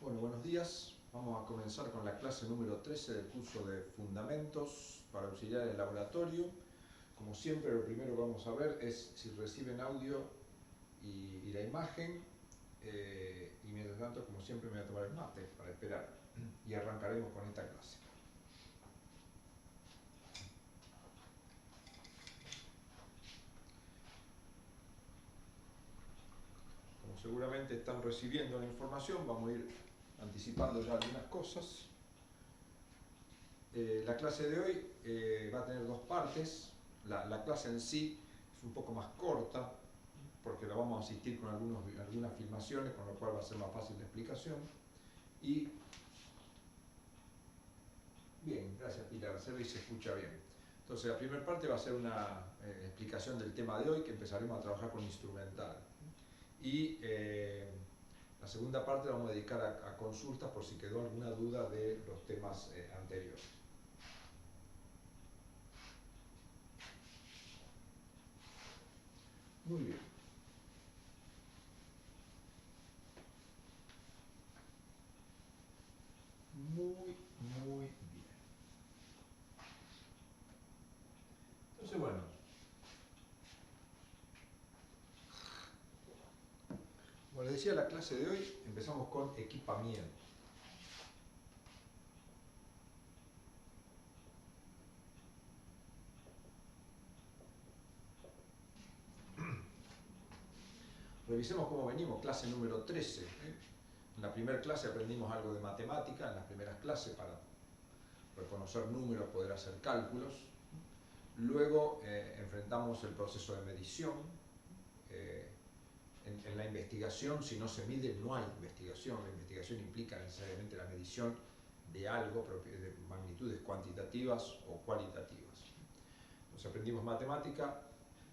Bueno, buenos días. Vamos a comenzar con la clase número 13 del curso de Fundamentos para auxiliar el laboratorio. Como siempre, lo primero que vamos a ver es si reciben audio y la imagen. Y mientras tanto, como siempre, me voy a tomar el mate para esperar. Y arrancaremos con esta clase. Como seguramente están recibiendo la información, vamos a ir anticipando ya algunas cosas. La clase de hoy va a tener dos partes. La clase en sí es un poco más corta, porque la vamos a asistir con algunas filmaciones, con lo cual va a ser más fácil la explicación. Y bien, gracias Pilar, se ve y se escucha bien. Entonces la primera parte va a ser una explicación del tema de hoy, que empezaremos a trabajar con instrumental. Y la segunda parte la vamos a dedicar a consultas por si quedó alguna duda de los temas anteriores. Muy bien. Muy bien. Entonces, bueno, como les decía, la clase de hoy empezamos con equipamiento. Revisemos cómo venimos, clase número 13. En la primera clase aprendimos algo de matemática, en las primeras clases para reconocer números, poder hacer cálculos. Luego enfrentamos el proceso de medición. En la investigación, si no se mide, no hay investigación. La investigación implica necesariamente la medición de algo, de magnitudes cuantitativas o cualitativas. Entonces aprendimos matemática,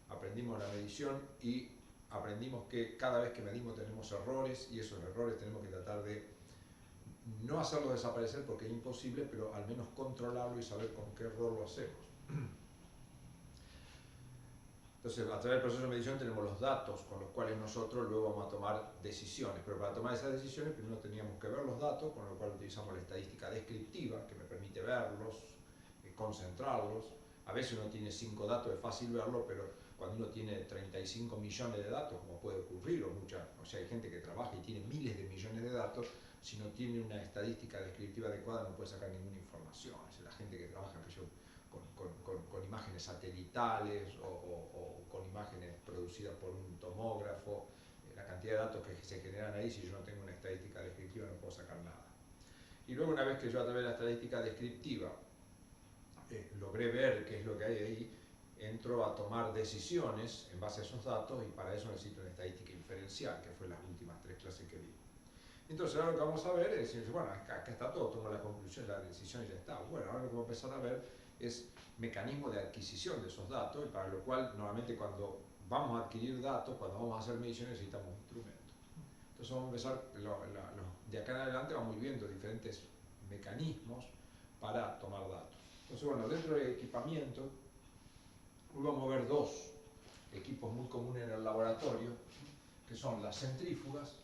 aprendimos la medición y aprendimos que cada vez que medimos tenemos errores y esos errores tenemos que tratar de no hacerlos desaparecer porque es imposible, pero al menos controlarlo y saber con qué error lo hacemos. Entonces, a través del proceso de medición tenemos los datos con los cuales nosotros luego vamos a tomar decisiones, pero para tomar esas decisiones primero teníamos que ver los datos, con lo cual utilizamos la estadística descriptiva, que me permite verlos, concentrarlos. A veces uno tiene 5 datos, es fácil verlo, pero cuando uno tiene 35 millones de datos, como puede ocurrir, o sea, hay gente que trabaja y tiene miles de millones de datos, si no tiene una estadística descriptiva adecuada no puede sacar ninguna información. Es la gente que trabaja con imágenes satelitales o con imágenes producidas por un tomógrafo, la cantidad de datos que se generan ahí, si yo no tengo una estadística descriptiva no puedo sacar nada. Y luego, una vez que yo a través de la estadística descriptiva logré ver qué es lo que hay ahí, entro a tomar decisiones en base a esos datos y para eso necesito una estadística inferencial, que fue las últimas 3 clases que vi. Entonces ahora lo que vamos a ver es decir, bueno, acá está todo, tomo la conclusión, la decisión y ya está. Bueno, ahora lo que vamos a empezar a ver es mecanismo de adquisición de esos datos, y para lo cual normalmente cuando vamos a adquirir datos, cuando vamos a hacer mediciones necesitamos instrumentos. Entonces vamos a empezar, de acá en adelante vamos viendo diferentes mecanismos para tomar datos. Entonces bueno, dentro del equipamiento, hoy vamos a ver 2 equipos muy comunes en el laboratorio, que son las centrífugas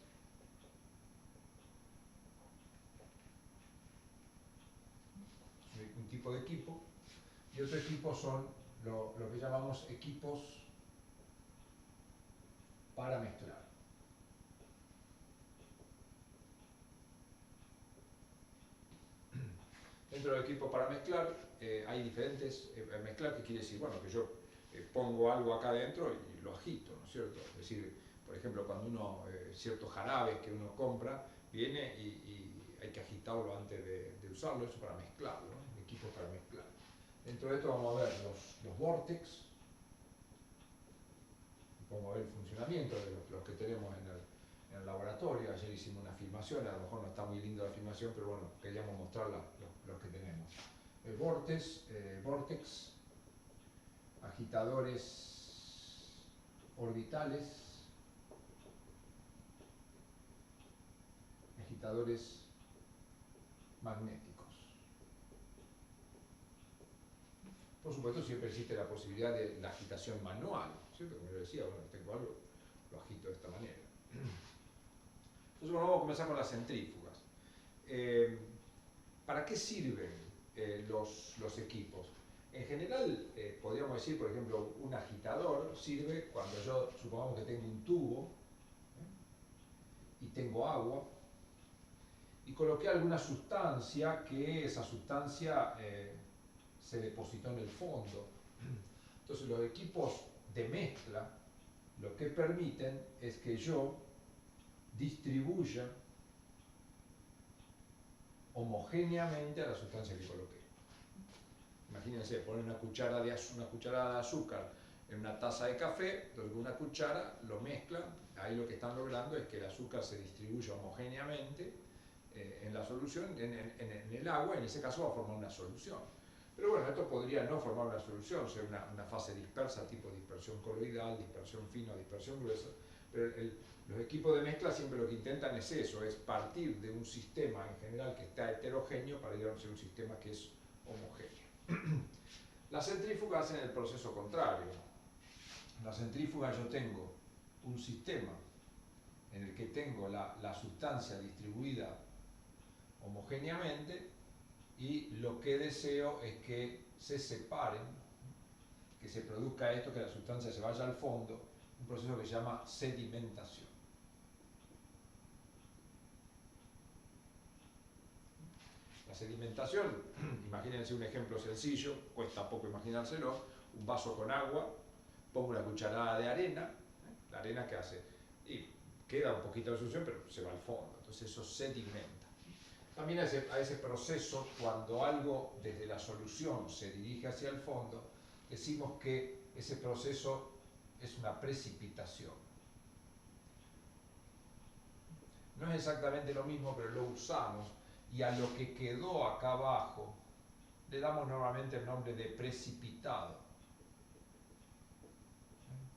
un tipo de equipo, y otro equipo son lo que llamamos equipos para mezclar. Dentro del equipo para mezclar hay diferentes, mezclar que quiere decir, bueno, que yo pongo algo acá adentro y lo agito, ¿no es cierto? Es decir, por ejemplo, cuando uno, ciertos jarabes que uno compra, viene y hay que agitarlo antes de usarlo, eso para mezclarlo, ¿no? Equipos para mezclar. Dentro de esto vamos a ver los vórtex, vamos a ver el funcionamiento de los que tenemos en el laboratorio. Ayer hicimos una filmación, a lo mejor no está muy linda la filmación, pero bueno, queríamos mostrar los que tenemos. El vórtex, agitadores orbitales, agitadores magnéticos. Por supuesto, siempre existe la posibilidad de la agitación manual, ¿cierto? Como yo decía, bueno, tengo algo, lo agito de esta manera. Entonces, bueno, vamos a comenzar con las centrífugas. ¿para qué sirven los equipos? En general, podríamos decir, por ejemplo, un agitador sirve cuando yo, supongamos que tengo un tubo y tengo agua, y coloqué alguna sustancia que esa sustancia se depositó en el fondo. Entonces los equipos de mezcla lo que permiten es que yo distribuya homogéneamente a la sustancia que coloqué. Imagínense, poner una cucharada de azúcar en una taza de café, entonces con una cuchara lo mezclan, ahí lo que están logrando es que el azúcar se distribuya homogéneamente en la solución, en el agua, en ese caso va a formar una solución. Pero bueno, esto podría no formar una solución, ser una fase dispersa, tipo dispersión coloidal, dispersión fina, dispersión gruesa, pero los equipos de mezcla siempre lo que intentan es eso, es partir de un sistema en general que está heterogéneo para llegar a ser un sistema que es homogéneo. Las centrífugas hacen el proceso contrario. En la centrífuga yo tengo un sistema en el que tengo la sustancia distribuida homogéneamente y lo que deseo es que se separen, que se produzca esto, que la sustancia se vaya al fondo, un proceso que se llama sedimentación. La sedimentación, imagínense un ejemplo sencillo, cuesta poco imaginárselo, un vaso con agua, pongo una cucharada de arena, la arena que hace, y queda un poquito de solución, pero se va al fondo, entonces eso sedimenta. También a ese proceso, cuando algo desde la solución se dirige hacia el fondo, decimos que ese proceso es una precipitación. No es exactamente lo mismo, pero lo usamos, y a lo que quedó acá abajo le damos normalmente el nombre de precipitado.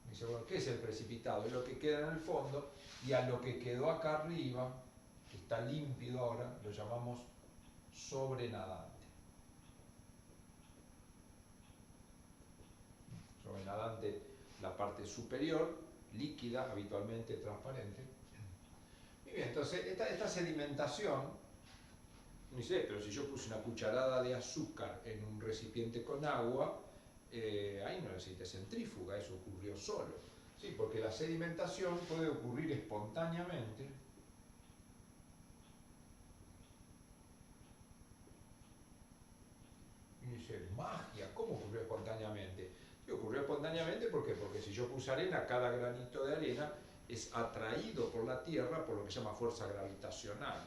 Dice, bueno, ¿qué es el precipitado? Es lo que queda en el fondo, y a lo que quedó acá arriba, que está límpido ahora, lo llamamos sobrenadante. Sobrenadante, la parte superior, líquida, habitualmente transparente. Y bien, entonces esta sedimentación, dice, pero si yo puse una cucharada de azúcar en un recipiente con agua, ahí no necesita centrífuga, eso ocurrió solo. Sí, porque la sedimentación puede ocurrir espontáneamente. Y dice, magia, ¿cómo ocurrió espontáneamente? Y ocurrió espontáneamente porque si yo puse arena, cada granito de arena es atraído por la Tierra por lo que se llama fuerza gravitacional.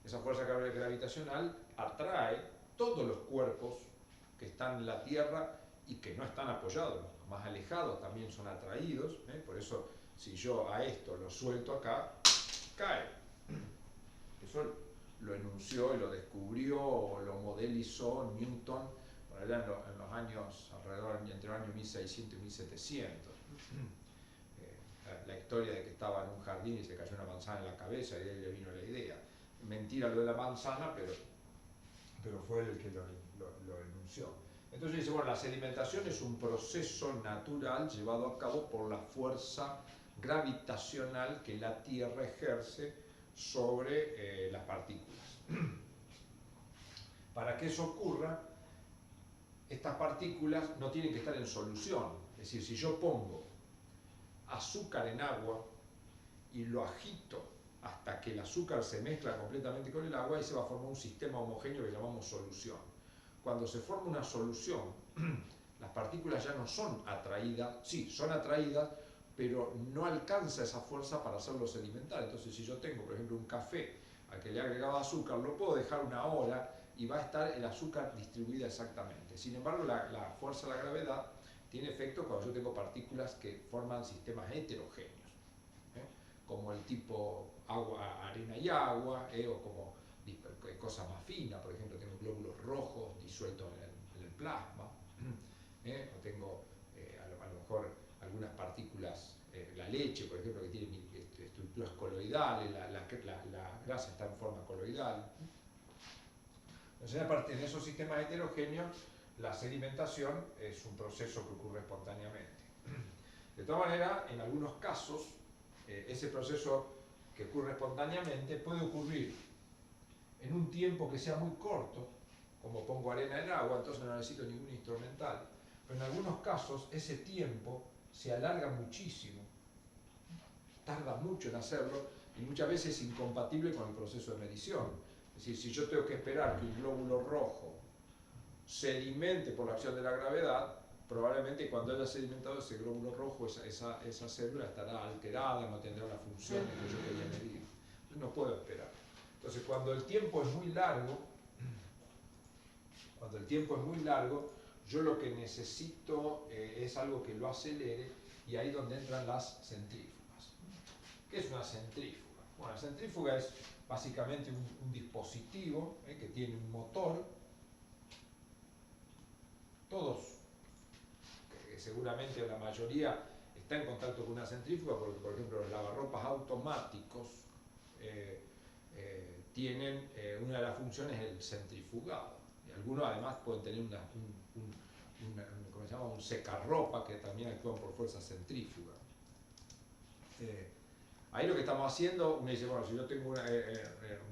Esa fuerza gravitacional atrae todos los cuerpos que están en la Tierra y que no están apoyados, los más alejados también son atraídos, por eso si yo a esto lo suelto acá, cae. Eso lo enunció y lo descubrió o lo modelizó Newton por allá en los años, alrededor entre los años 1600 y 1700. La historia de que estaba en un jardín y se cayó una manzana en la cabeza y de ahí le vino la idea. Mentira lo de la manzana, pero fue él el que lo enunció. Entonces dice, bueno, la sedimentación es un proceso natural llevado a cabo por la fuerza gravitacional que la Tierra ejerce sobre las partículas. Para que eso ocurra, estas partículas no tienen que estar en solución. Es decir, si yo pongo azúcar en agua y lo agito hasta que el azúcar se mezcla completamente con el agua, ahí se va a formar un sistema homogéneo que llamamos solución. Cuando se forma una solución, las partículas ya no son atraídas, sí, son atraídas, pero no alcanza esa fuerza para hacerlo sedimentar. Entonces, si yo tengo, por ejemplo, un café al que le he agregado azúcar, lo puedo dejar una hora y va a estar el azúcar distribuida exactamente. Sin embargo, la fuerza de la gravedad tiene efecto cuando yo tengo partículas que forman sistemas heterogéneos, como el tipo agua, arena y agua, o como cosas más finas, por ejemplo, tengo glóbulos rojos disueltos en el plasma, o tengo a lo mejor algunas partículas, la leche, por ejemplo, que tiene estructuras coloidales, la grasa está en forma coloidal. Entonces, en esos sistemas heterogéneos, la sedimentación es un proceso que ocurre espontáneamente. De todas maneras, en algunos casos, ese proceso que ocurre espontáneamente puede ocurrir en un tiempo que sea muy corto, como pongo arena en agua, entonces no necesito ningún instrumental, pero en algunos casos ese tiempo se alarga muchísimo, tarda mucho en hacerlo y muchas veces es incompatible con el proceso de medición. Es decir, si yo tengo que esperar que un glóbulo rojo sedimente por la acción de la gravedad, probablemente cuando haya sedimentado ese glóbulo rojo, esa célula estará alterada, no tendrá la función que yo quería medir. Entonces no puedo esperar. Entonces cuando el tiempo es muy largo, yo lo que necesito es algo que lo acelere, y ahí es donde entran las centrífugas. ¿Qué es una centrífuga? Bueno, la centrífuga es básicamente un dispositivo que tiene un motor. Todos, seguramente la mayoría, está en contacto con una centrífuga, porque por ejemplo los lavarropas automáticos tienen una de las funciones el centrifugado. Y algunos además pueden tener ¿cómo se llama? Un secarropa que también actúan por fuerza centrífuga. Ahí lo que estamos haciendo, uno dice, bueno, si yo tengo una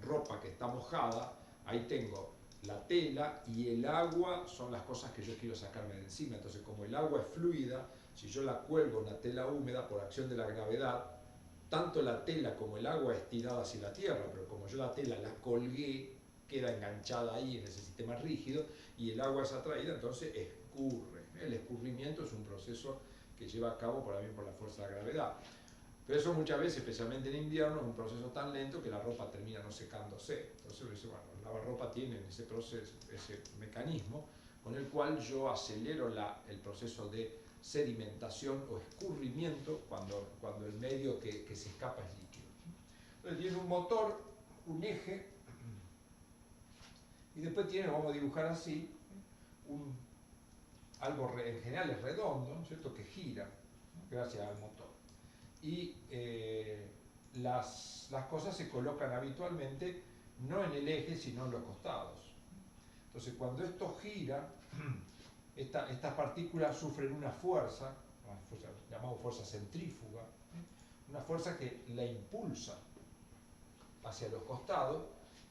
ropa que está mojada, ahí tengo la tela y el agua son las cosas que yo quiero sacarme de encima. Entonces, como el agua es fluida, si yo la cuelgo en la tela húmeda por acción de la gravedad, tanto la tela como el agua es tirada hacia la tierra, pero como yo la tela la colgué, queda enganchada ahí en ese sistema rígido y el agua es atraída, entonces escurre. El escurrimiento es un proceso que lleva a cabo por la fuerza de la gravedad. Pero eso muchas veces, especialmente en invierno, es un proceso tan lento que la ropa termina no secándose. Entonces uno dice, bueno, el lavarropa tiene ese proceso, ese mecanismo con el cual yo acelero el proceso de sedimentación o escurrimiento cuando el medio que se escapa es líquido. Entonces tiene un motor, un eje, y después tiene, vamos a dibujar así, algo en general es redondo, ¿no es cierto?, que gira, ¿no?, gracias al motor. Y las cosas se colocan habitualmente no en el eje, sino en los costados. Entonces, cuando esto gira, estas partículas sufren una fuerza llamada fuerza centrífuga, una fuerza que la impulsa hacia los costados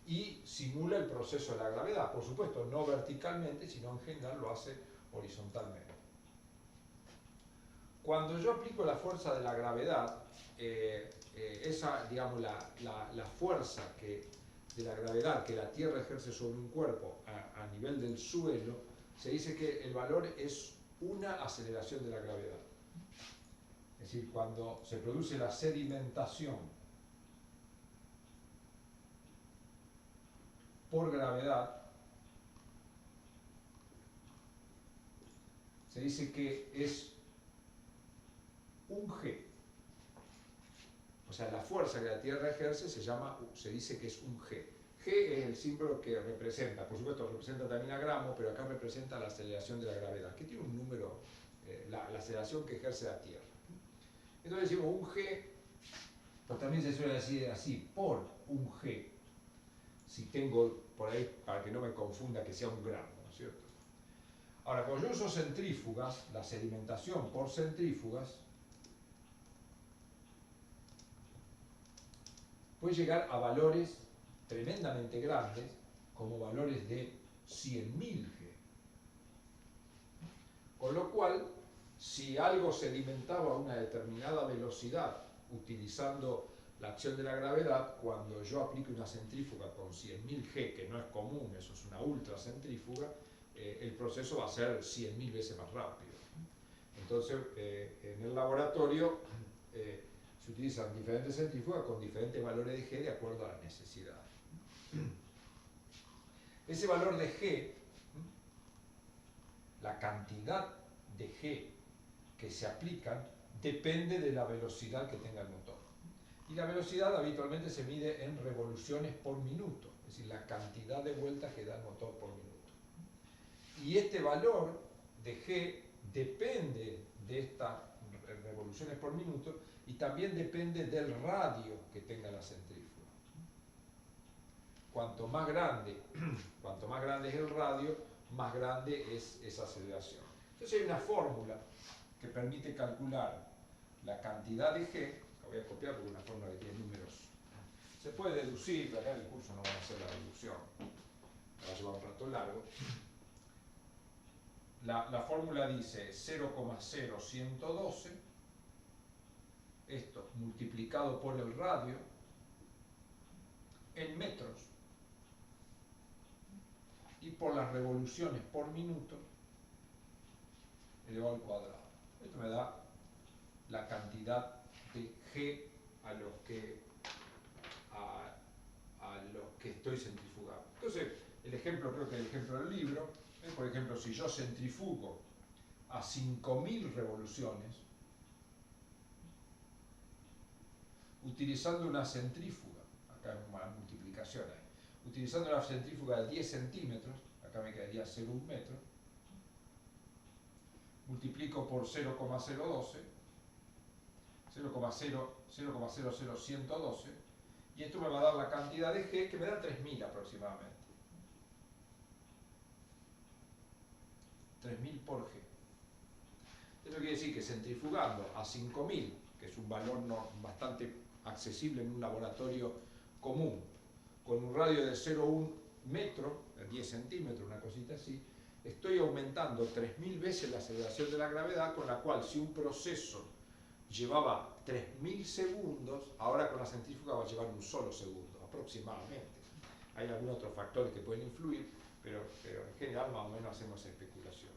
y simula el proceso de la gravedad. Por supuesto, no verticalmente, sino en general lo hace horizontalmente. Cuando yo aplico la fuerza de la gravedad, digamos, la fuerza de la gravedad que la Tierra ejerce sobre un cuerpo a nivel del suelo, se dice que el valor es una aceleración de la gravedad. Es decir, cuando se produce la sedimentación por gravedad, se dice que es un G. O sea, la fuerza que la Tierra ejerce se dice que es un G. G es el símbolo que representa, por supuesto representa también a gramo, pero acá representa la aceleración de la gravedad, que tiene un número, la aceleración que ejerce la Tierra. Entonces decimos un G, pero también se suele decir así, por un G, si tengo por ahí, para que no me confunda, que sea un gramo, ¿no es cierto? Ahora, cuando yo uso centrífugas, la sedimentación por centrífugas, puede llegar a valores tremendamente grandes, como valores de 100.000 G. Con lo cual, si algo sedimentaba a una determinada velocidad utilizando la acción de la gravedad, cuando yo aplique una centrífuga con 100.000 G, que no es común, eso es una ultracentrífuga, el proceso va a ser 100.000 veces más rápido. Entonces, en el laboratorio se utilizan diferentes centrífugas con diferentes valores de G de acuerdo a la necesidad. Ese valor de G, la cantidad de G que se aplican, depende de la velocidad que tenga el motor. Y la velocidad habitualmente se mide en revoluciones por minuto, es decir, la cantidad de vueltas que da el motor por minuto. Y este valor de G depende de estas revoluciones por minuto y también depende del radio que tenga la centrífuga. Cuanto más grande es el radio, más grande es esa aceleración. Entonces hay una fórmula que permite calcular la cantidad de G, la voy a copiar porque es una fórmula que tiene números. se puede deducir, pero acá en el curso no vamos a hacer la deducción, va a llevar un rato largo. La fórmula dice 0,0112, esto multiplicado por el radio, en metros, y por las revoluciones por minuto, elevado al cuadrado. Esto me da la cantidad de G a los que estoy centrifugando. Entonces, el ejemplo, creo que el ejemplo del libro, es, por ejemplo, si yo centrifugo a 5.000 revoluciones, utilizando una centrífuga, acá hay una multiplicación ahí, utilizando una centrífuga de 10 centímetros, acá me quedaría 0,1 metro, multiplico por 0,012, 0,00112, y esto me va a dar la cantidad de G que me da 3.000 aproximadamente. 3.000 por G. Eso quiere decir que centrifugando a 5.000, que es un valor bastante accesible en un laboratorio común, con un radio de 0,1 metro, 10 centímetros, una cosita así, estoy aumentando 3.000 veces la aceleración de la gravedad, con la cual si un proceso llevaba 3.000 segundos, ahora con la centrífuga va a llevar un solo segundo, aproximadamente. Hay algunos otros factores que pueden influir, pero en general más o menos hacemos esa especulación.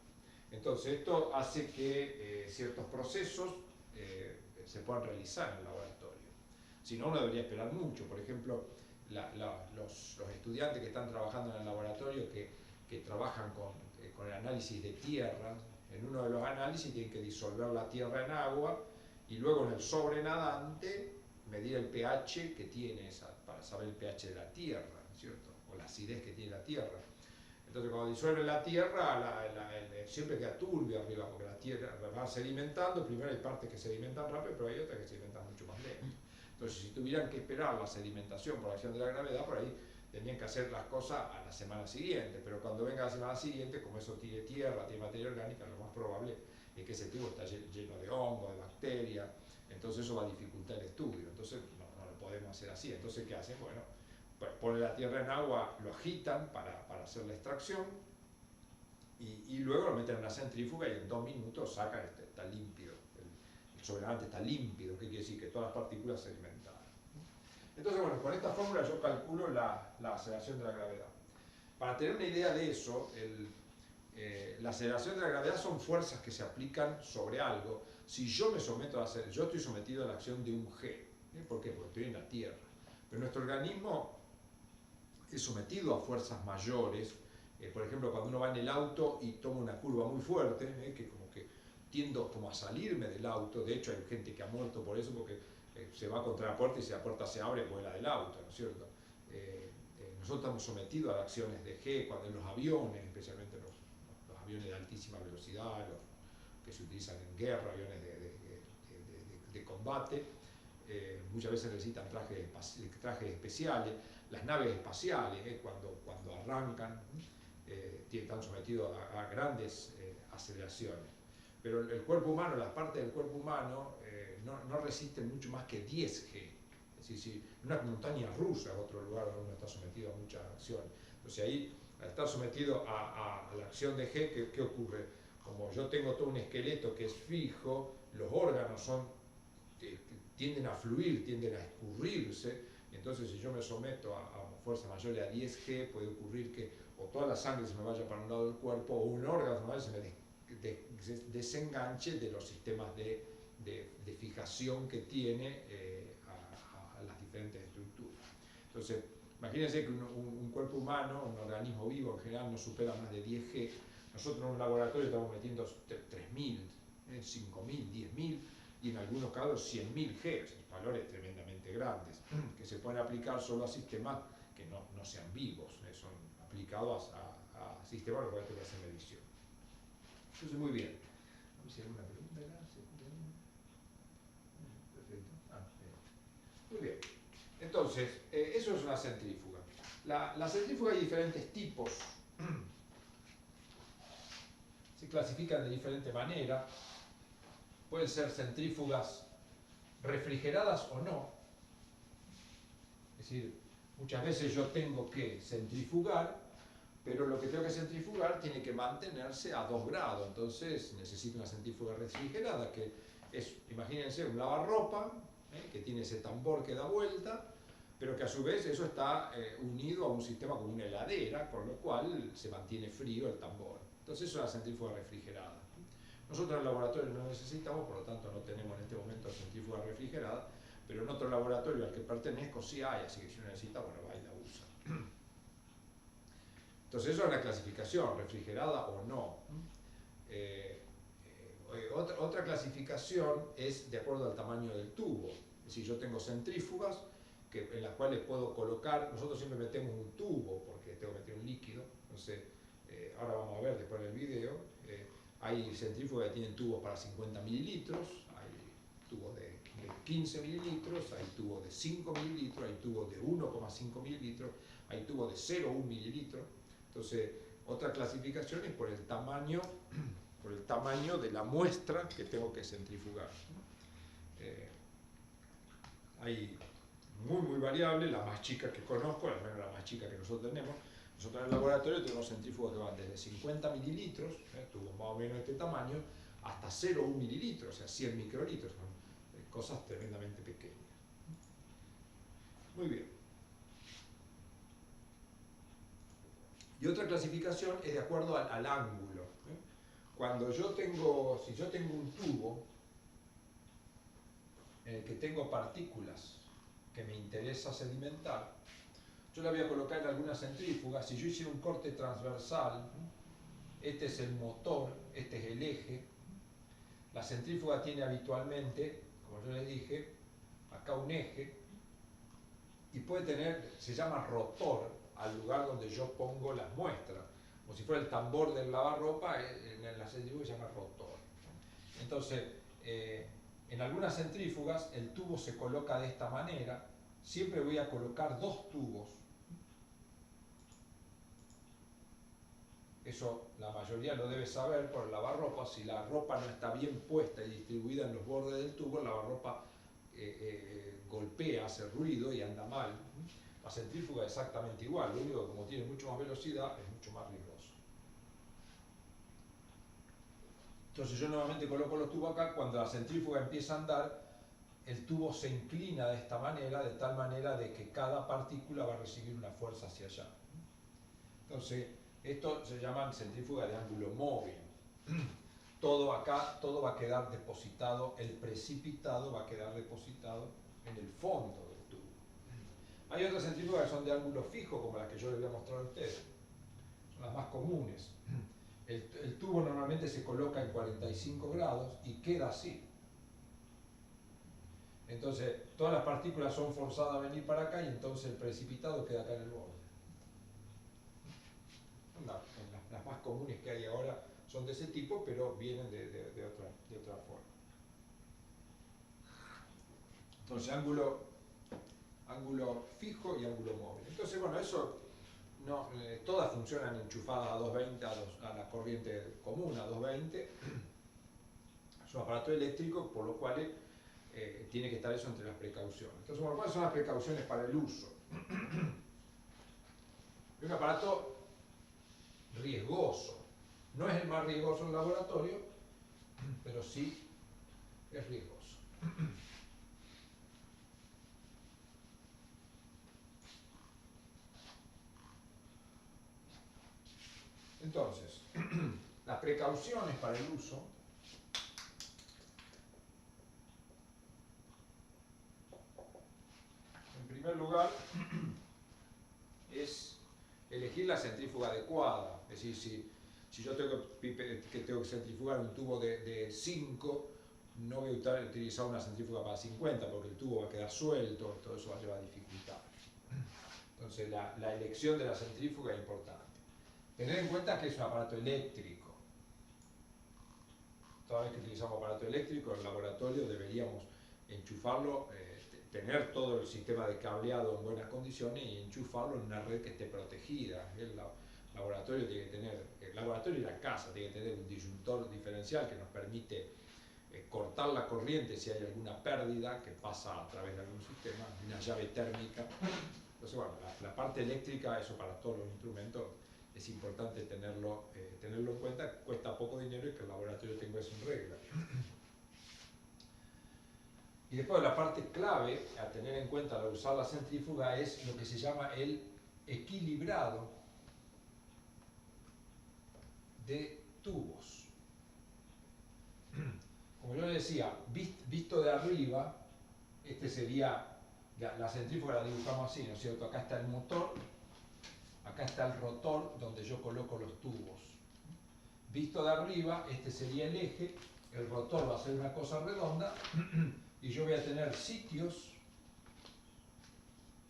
Entonces esto hace que ciertos procesos se puedan realizar en el laboratorio. Si no, uno debería esperar mucho. Por ejemplo, los estudiantes que están trabajando en el laboratorio que trabajan con el análisis de tierra, en uno de los análisis tienen que disolver la tierra en agua y luego en el sobrenadante medir el pH que tiene para saber el pH de la tierra, ¿no es cierto? O la acidez que tiene la tierra. Entonces cuando disuelven la tierra, siempre queda turbio arriba, porque la tierra va sedimentando. Primero hay partes que sedimentan rápido, pero hay otras que sedimentan mucho más lento. Entonces si tuvieran que esperar la sedimentación por la acción de la gravedad, por ahí tendrían que hacer las cosas a la semana siguiente. Pero cuando venga la semana siguiente, como eso tiene tierra, tiene materia orgánica, lo más probable es que ese tubo está lleno de hongos, de bacterias, entonces eso va a dificultar el estudio. Entonces no lo podemos hacer así. Entonces, ¿qué hacen? Bueno, pues ponen la tierra en agua, lo agitan para hacer la extracción y luego lo meten en una centrífuga y en 2 minutos sacan, está límpido, el sobrenadante está límpido, que quiere decir que todas las partículas se alimentaron. Entonces, bueno, con esta fórmula yo calculo la aceleración de la gravedad. Para tener una idea de eso, la aceleración de la gravedad son fuerzas que se aplican sobre algo. Si yo me someto yo estoy sometido a la acción de un G. ¿Por qué? Porque estoy en la Tierra. Pero nuestro organismo es sometido a fuerzas mayores. Por ejemplo, cuando uno va en el auto y toma una curva muy fuerte, que como que tiendo como a salirme del auto. De hecho, hay gente que ha muerto por eso, porque se va contra la puerta y si la puerta se abre, vuela del auto, ¿no es cierto? Nosotros estamos sometidos a acciones de G, cuando en los aviones, especialmente los aviones de altísima velocidad, los que se utilizan en guerra, aviones de combate, muchas veces necesitan trajes especiales. Las naves espaciales, cuando arrancan, están sometidos a grandes aceleraciones. Pero el cuerpo humano, las partes del cuerpo humano, no resisten mucho más que 10 G. Es decir, si una montaña rusa es otro lugar donde uno está sometido a muchas acciones. Entonces ahí, al estar sometido a la acción de G, ¿qué ocurre? Como yo tengo todo un esqueleto que es fijo, los órganos tienden a fluir, tienden a escurrirse. Entonces, si yo me someto a fuerza mayor a 10 G, puede ocurrir que o toda la sangre se me vaya para un lado del cuerpo, o un órgano se me desenganche de los sistemas de fijación que tiene a las diferentes estructuras. Entonces, imagínense que un cuerpo humano, un organismo vivo en general, no supera más de 10 G. Nosotros en un laboratorio estamos metiendo 3.000, 5.000, 10.000 y en algunos casos 100.000 G, valores tremendamente grandes, que se pueden aplicar solo a sistemas que no sean vivos, son aplicados a sistemas en los cuales se hace medición. Entonces, muy bien. A ver si hay alguna pregunta. Perfecto. Muy bien. Entonces, eso es una centrífuga. La centrífuga hay diferentes tipos. Se clasifican de diferente manera. Pueden ser centrífugas refrigeradas o no. Es decir, muchas veces yo tengo que centrifugar, pero lo que tengo que centrifugar tiene que mantenerse a 2 grados, entonces necesito una centrífuga refrigerada, que es, imagínense, un lavarropa, que tiene ese tambor que da vuelta, pero que a su vez eso está unido a un sistema como una heladera, con lo cual se mantiene frío el tambor. Entonces eso es una centrífuga refrigerada. Nosotros en el laboratorio no necesitamos, por lo tanto no tenemos en este momento centrífuga refrigerada, pero en otro laboratorio al que pertenezco sí hay, así que si uno necesita, bueno, va y la usa. Entonces eso es la clasificación, refrigerada o no. Otra clasificación es de acuerdo al tamaño del tubo. Es decir, yo tengo centrífugas en las cuales puedo colocar, nosotros siempre metemos un tubo porque tengo que meter un líquido, entonces ahora vamos a ver después del video, hay centrífugas que tienen tubos para 50 mililitros, hay tubos de 15 mililitros, hay tubos de 5 mililitros, hay tubos de 1,5 mililitros, hay tubos de 0,1 mililitros. Entonces, otra clasificación es por el tamaño de la muestra que tengo que centrifugar. Hay muy variables, la más chica que conozco, al menos la más chica que nosotros tenemos. Nosotros en el laboratorio tenemos centrífugas que van desde 50 mililitros, tubos más o menos de este tamaño, hasta 0,1 mililitros, o sea, 100 microlitros, son cosas tremendamente pequeñas. Muy bien. Y otra clasificación es de acuerdo al ángulo. Cuando si yo tengo un tubo en el que tengo partículas que me interesa sedimentar, yo la voy a colocar en alguna centrífuga. Si yo hiciera un corte transversal, este es el motor, este es el eje. La centrífuga tiene habitualmente, como yo les dije, acá un eje, y puede tener, se llama rotor, al lugar donde yo pongo las muestras. Como si fuera el tambor del lavarropa, en la centrífuga se llama rotor. Entonces, en algunas centrífugas el tubo se coloca de esta manera. Siempre voy a colocar 2 tubos. Eso la mayoría lo debe saber por el lavarropa. Si la ropa no está bien puesta y distribuida en los bordes del tubo, el lavarropa golpea, hace ruido y anda mal. La centrífuga es exactamente igual, lo único que como tiene mucho más velocidad es mucho más riesgoso. Entonces yo nuevamente coloco los tubos acá. Cuando la centrífuga empieza a andar, el tubo se inclina de esta manera, de tal manera de que cada partícula va a recibir una fuerza hacia allá. Entonces, esto se llama centrífuga de ángulo móvil. Todo acá, todo va a quedar depositado, el precipitado va a quedar depositado en el fondo del tubo. Hay otras centrífugas que son de ángulo fijo, como las que yo les voy a mostrar a ustedes. Son las más comunes. El tubo normalmente se coloca en 45 grados y queda así. Entonces, todas las partículas son forzadas a venir para acá y entonces el precipitado queda acá en el borde. Las más comunes que hay ahora son de ese tipo, pero vienen de otra forma. Entonces, ángulo fijo y ángulo móvil. Entonces, bueno, eso no, todas funcionan enchufadas a 220, a la corriente común, a 220. Es un aparato eléctrico, por lo cual tiene que estar eso entre las precauciones. Entonces, bueno, ¿cuáles son las precauciones para el uso? Es un aparato riesgoso. No es el más riesgoso en el laboratorio, pero sí es riesgoso. Entonces, las precauciones para el uso. En primer lugar, es elegir la centrífuga adecuada. Es decir, si yo tengo que centrifugar un tubo de 5, no voy a utilizar una centrífuga para 50 porque el tubo va a quedar suelto, todo eso va a llevar dificultades. Entonces la elección de la centrífuga es importante. Tener en cuenta que es un aparato eléctrico. Toda vez que utilizamos aparato eléctrico en el laboratorio deberíamos enchufarlo, tener todo el sistema de cableado en buenas condiciones y enchufarlo en una red que esté protegida. El laboratorio tiene que tener, el laboratorio y la casa tiene que tener un disyuntor diferencial que nos permite cortar la corriente si hay alguna pérdida que pasa a través de algún sistema, una llave térmica. Entonces, bueno, la parte eléctrica, eso para todos los instrumentos, es importante tenerlo en cuenta, cuesta poco dinero y que el laboratorio tenga eso en regla. Y después la parte clave a tener en cuenta al usar la centrífuga es lo que se llama el equilibrado de tubos. Como yo le decía, visto de arriba, este sería, la centrífuga la dibujamos así, ¿no es cierto? Acá está el motor, acá está el rotor donde yo coloco los tubos. Visto de arriba, este sería el eje, el rotor va a ser una cosa redonda y yo voy a tener sitios,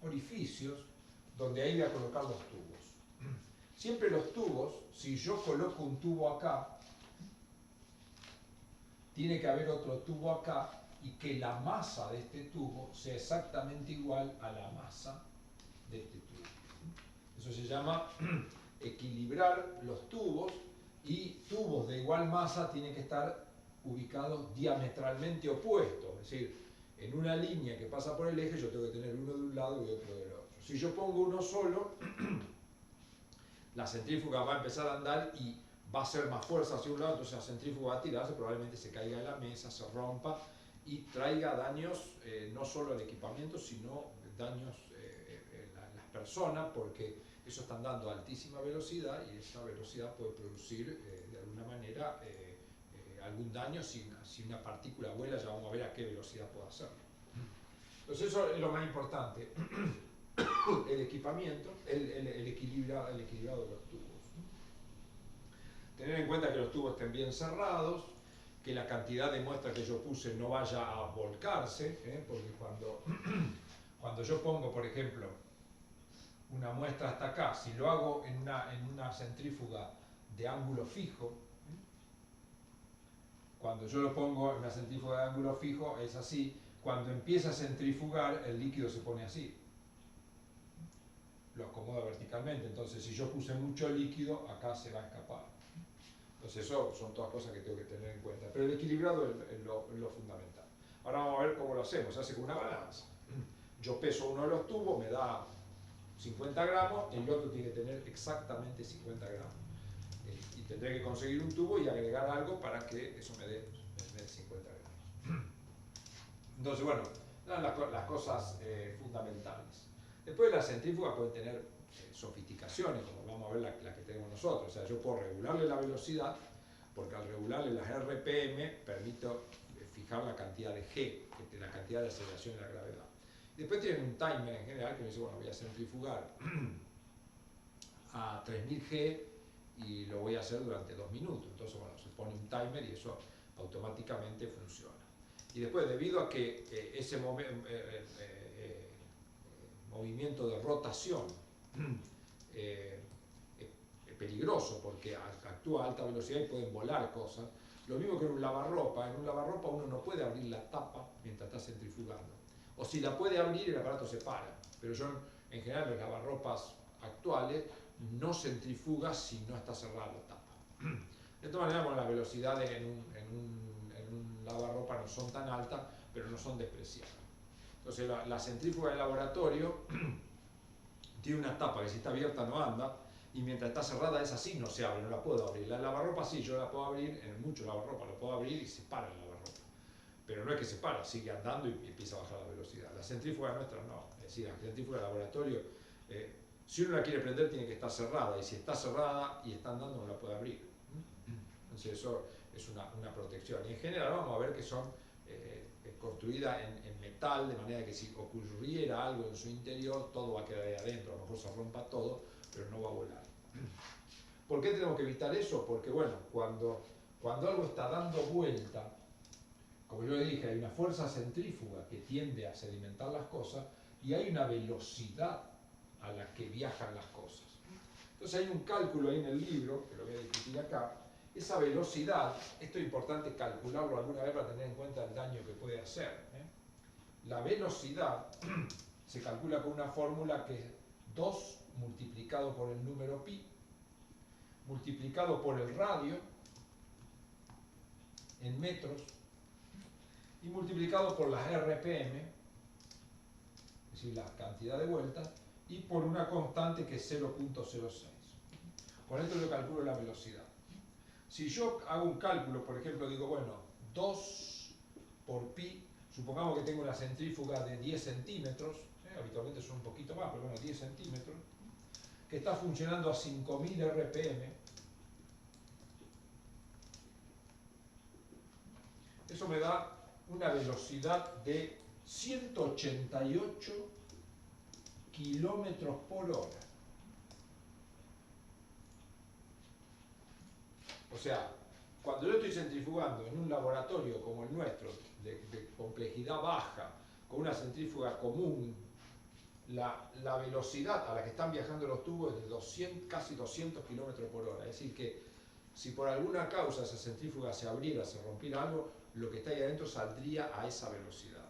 orificios, donde ahí voy a colocar los tubos. Siempre los tubos, si yo coloco un tubo acá, tiene que haber otro tubo acá y que la masa de este tubo sea exactamente igual a la masa de este tubo. Eso se llama equilibrar los tubos, y tubos de igual masa tienen que estar ubicados diametralmente opuestos, es decir, en una línea que pasa por el eje yo tengo que tener uno de un lado y otro del otro. Si yo pongo uno solo, la centrífuga va a empezar a andar y va a hacer más fuerza hacia un lado, entonces la centrífuga va a tirarse, probablemente se caiga de la mesa, se rompa y traiga daños no solo al equipamiento, sino daños a las personas, porque eso está andando a altísima velocidad y esa velocidad puede producir de alguna manera algún daño. Si una partícula vuela, ya vamos a ver a qué velocidad puede hacerlo. Entonces eso es lo más importante, el equipamiento, el equilibrado de los tubos. Tener en cuenta que los tubos estén bien cerrados, que la cantidad de muestras que yo puse no vaya a volcarse, porque cuando yo pongo, por ejemplo, una muestra hasta acá, si lo hago en una centrífuga de ángulo fijo, cuando yo lo pongo en una centrífuga de ángulo fijo es así, cuando empieza a centrifugar el líquido se pone así, lo acomoda verticalmente, entonces si yo puse mucho líquido acá se va a escapar. Entonces eso son todas cosas que tengo que tener en cuenta, pero el equilibrado es lo fundamental. Ahora vamos a ver cómo lo hacemos, se hace con una balanza. Yo peso uno de los tubos, me da 50 gramos, el otro tiene que tener exactamente 50 gramos. Y tendré que conseguir un tubo y agregar algo para que eso me dé 50 gramos. Entonces, bueno, las cosas fundamentales. Después la centrífuga puede tener sofisticaciones, como vamos a ver la que tenemos nosotros. O sea, yo puedo regularle la velocidad, porque al regularle las RPM permito fijar la cantidad de G, la cantidad de aceleración y la gravedad. Después tienen un timer en general que me dice, bueno, voy a centrifugar a 3000 G y lo voy a hacer durante 2 minutos. Entonces, bueno, se pone un timer y eso automáticamente funciona. Y después, debido a que ese movimiento de rotación es peligroso porque actúa a alta velocidad y pueden volar cosas, lo mismo que en un lavarropa uno no puede abrir la tapa mientras está centrifugando. O si la puede abrir, el aparato se para. Pero yo, en general, los lavarropas actuales no centrifuga si no está cerrada la tapa. De todas maneras, bueno, las velocidades en un lavarropa no son tan altas, pero no son despreciables. Entonces, la centrífuga de laboratorio tiene una tapa que si está abierta no anda, y mientras está cerrada esa sí no se abre, no la puedo abrir. La lavarropa sí, yo la puedo abrir, en muchos lavarropas lo puedo abrir y se para el lavarropa. Pero no es que se para, sigue andando y empieza a bajar la velocidad. La centrífuga nuestra no, es decir, la centrífuga de laboratorio, si uno la quiere prender tiene que estar cerrada, y si está cerrada y está andando no la puede abrir. Entonces eso es una protección. Y en general vamos a ver que son construidas en metal, de manera que si ocurriera algo en su interior, todo va a quedar ahí adentro, a lo mejor se rompa todo, pero no va a volar. ¿Por qué tenemos que evitar eso? Porque bueno, cuando algo está dando vuelta, como yo le dije, hay una fuerza centrífuga que tiende a sedimentar las cosas y hay una velocidad a la que viajan las cosas. Entonces hay un cálculo ahí en el libro, que lo voy a discutir acá. Esa velocidad, esto es importante calcularlo alguna vez para tener en cuenta el daño que puede hacer. La velocidad se calcula con una fórmula que es 2 multiplicado por el número pi, multiplicado por el radio en metros, y multiplicado por las RPM, es decir, la cantidad de vueltas, y por una constante que es 0.06. Con esto yo calculo la velocidad. Si yo hago un cálculo, por ejemplo, digo, bueno, 2 por pi, supongamos que tengo una centrífuga de 10 centímetros, habitualmente son un poquito más, pero bueno, 10 centímetros, que está funcionando a 5000 RPM, eso me da una velocidad de 188 kilómetros por hora. O sea, cuando yo estoy centrifugando en un laboratorio como el nuestro, de complejidad baja, con una centrífuga común, la velocidad a la que están viajando los tubos es de casi 200 kilómetros por hora. Es decir, que si por alguna causa esa centrífuga se abriera, se rompiera algo, lo que está ahí adentro saldría a esa velocidad.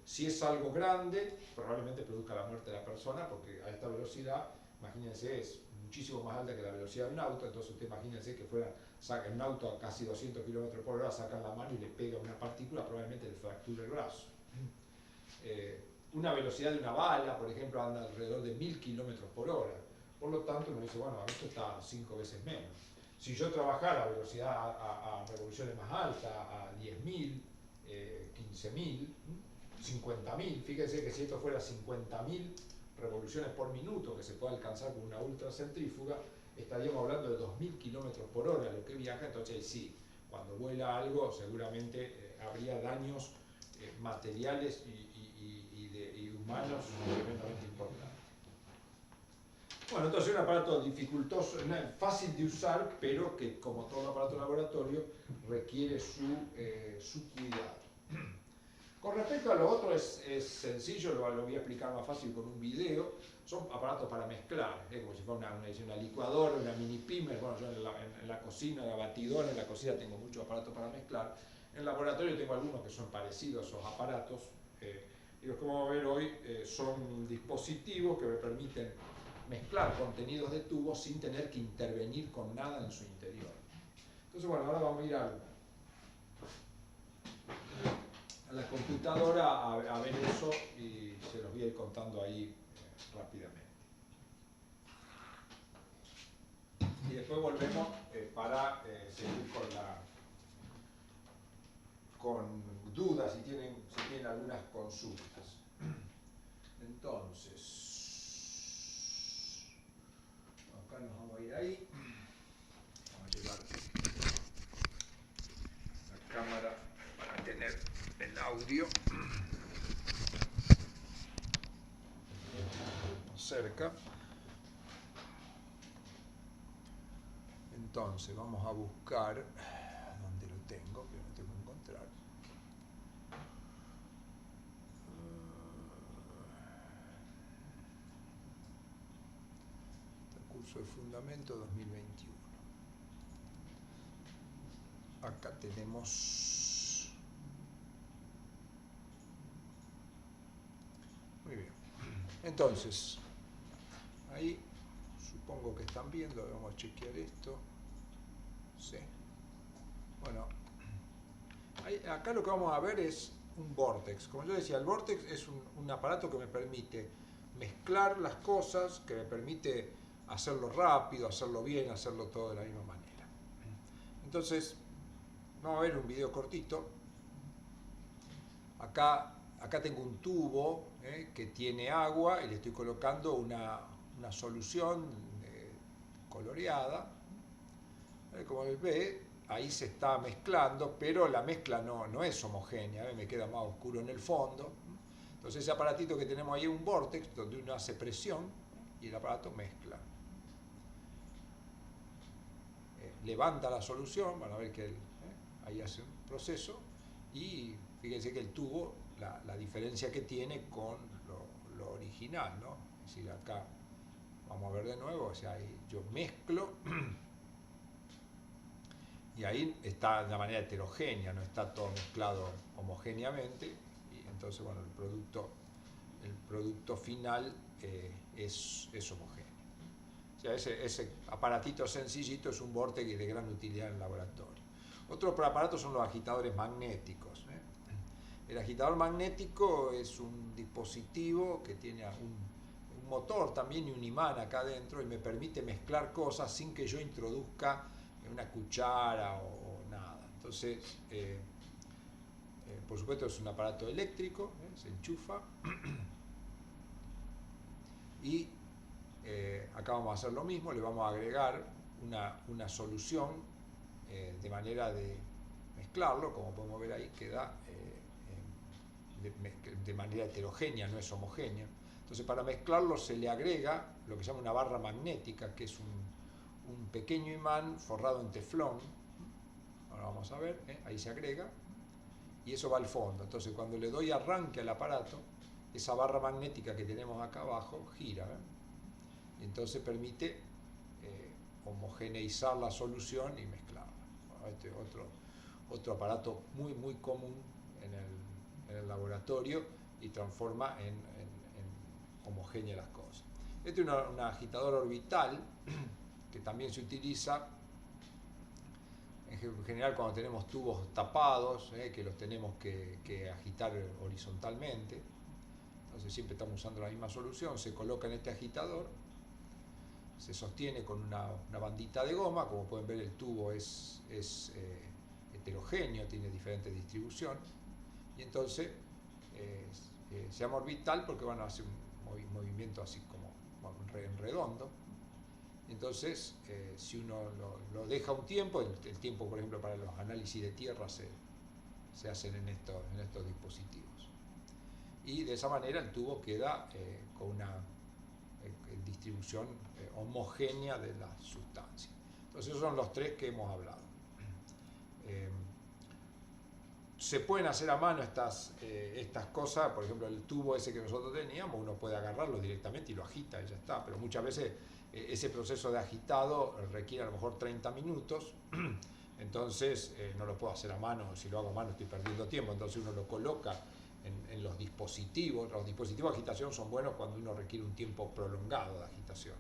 Si es algo grande, probablemente produzca la muerte de la persona, porque a esta velocidad, imagínense, es muchísimo más alta que la velocidad de un auto. Entonces usted imagínense que saca un auto a casi 200 km por hora, sacan la mano y le pega una partícula, probablemente le fracture el brazo. Una velocidad de una bala, por ejemplo, anda alrededor de 1000 km por hora. Por lo tanto, uno dice, bueno, esto está 5 veces menos. Si yo trabajara a velocidad a revoluciones más altas, a 10.000, 15.000, 50.000, fíjense que si esto fuera 50.000 revoluciones por minuto que se puede alcanzar con una ultracentrífuga, estaríamos hablando de 2000 kilómetros por hora lo que viaja. Entonces sí, cuando vuela algo seguramente habría daños materiales y humanos tremendamente importantes. Bueno, entonces es un aparato dificultoso, fácil de usar, pero que como todo aparato de laboratorio requiere su cuidado. Con respecto a lo otro es sencillo, lo voy a explicar más fácil con un video. Son aparatos para mezclar, como si fuera una licuadora, una mini pimer. Bueno, yo en la cocina, en la batidora, en la cocina tengo muchos aparatos para mezclar. En el laboratorio tengo algunos que son parecidos a esos aparatos. Y los que vamos a ver hoy son dispositivos que me permiten mezclar contenidos de tubos sin tener que intervenir con nada en su interior. Entonces, bueno, ahora vamos a ir a la computadora a ver eso y se los voy a ir contando ahí rápidamente. Y después volvemos para seguir con dudas, si tienen algunas consultas. Entonces, acá nos vamos a ir ahí. Vamos a llevar la cámara para tener el audio cerca. Entonces vamos a buscar dónde lo tengo, que lo tengo que encontrar. El curso de fundamento 2021. Acá tenemos. Muy bien. Entonces, ahí supongo que están viendo, vamos a chequear esto. Sí. Bueno, acá lo que vamos a ver es un vórtex. Como yo decía, el vórtex es un aparato que me permite mezclar las cosas, que me permite hacerlo rápido, hacerlo bien, hacerlo todo de la misma manera. Entonces, vamos a ver un video cortito. Acá tengo un tubo que tiene agua y le estoy colocando una solución coloreada. Como ve, ahí se está mezclando, pero la mezcla no es homogénea, me queda más oscuro en el fondo. Entonces ese aparatito que tenemos ahí es un vórtex donde uno hace presión y el aparato mezcla. Levanta la solución, van a ver que ahí hace un proceso y fíjense que el tubo, la diferencia que tiene con lo original, ¿no? Es decir, acá vamos a ver de nuevo, o sea, ahí yo mezclo y ahí está de una manera heterogénea, no está todo mezclado homogéneamente, y entonces, bueno, el producto final es homogéneo. O sea, ese aparatito sencillito es un vórtex de gran utilidad en el laboratorio. Otro aparato son los agitadores magnéticos. El agitador magnético es un dispositivo que tiene un motor también y un imán acá adentro y me permite mezclar cosas sin que yo introduzca una cuchara o nada. Entonces, por supuesto es un aparato eléctrico, se enchufa y acá vamos a hacer lo mismo, le vamos a agregar una solución de manera de mezclarlo, como podemos ver ahí queda de manera heterogénea, no es homogéneo. Entonces para mezclarlo se le agrega lo que se llama una barra magnética, que es un pequeño imán forrado en teflón. Ahora vamos a ver, ahí se agrega y eso va al fondo. Entonces cuando le doy arranque al aparato, esa barra magnética que tenemos acá abajo gira, y entonces permite homogeneizar la solución y mezclarla. Bueno, este es otro aparato muy común en el laboratorio y transforma en homogénea las cosas. Este es un agitador orbital que también se utiliza en general cuando tenemos tubos tapados, que los tenemos que agitar horizontalmente. Entonces siempre estamos usando la misma solución, se coloca en este agitador, se sostiene con una bandita de goma, como pueden ver el tubo es heterogéneo, tiene diferentes distribuciones, y entonces se llama orbital porque van a hacer un movimiento así como en redondo. Entonces, si uno lo deja un tiempo, el tiempo por ejemplo para los análisis de tierra se hacen en estos dispositivos. Y de esa manera el tubo queda con una distribución homogénea de la sustancia. Entonces esos son los tres que hemos hablado. Se pueden hacer a mano estas cosas, por ejemplo el tubo ese que nosotros teníamos, uno puede agarrarlo directamente y lo agita y ya está, pero muchas veces ese proceso de agitado requiere a lo mejor 30 minutos, entonces no lo puedo hacer a mano, si lo hago a mano estoy perdiendo tiempo, entonces uno lo coloca en los dispositivos de agitación son buenos cuando uno requiere un tiempo prolongado de agitación,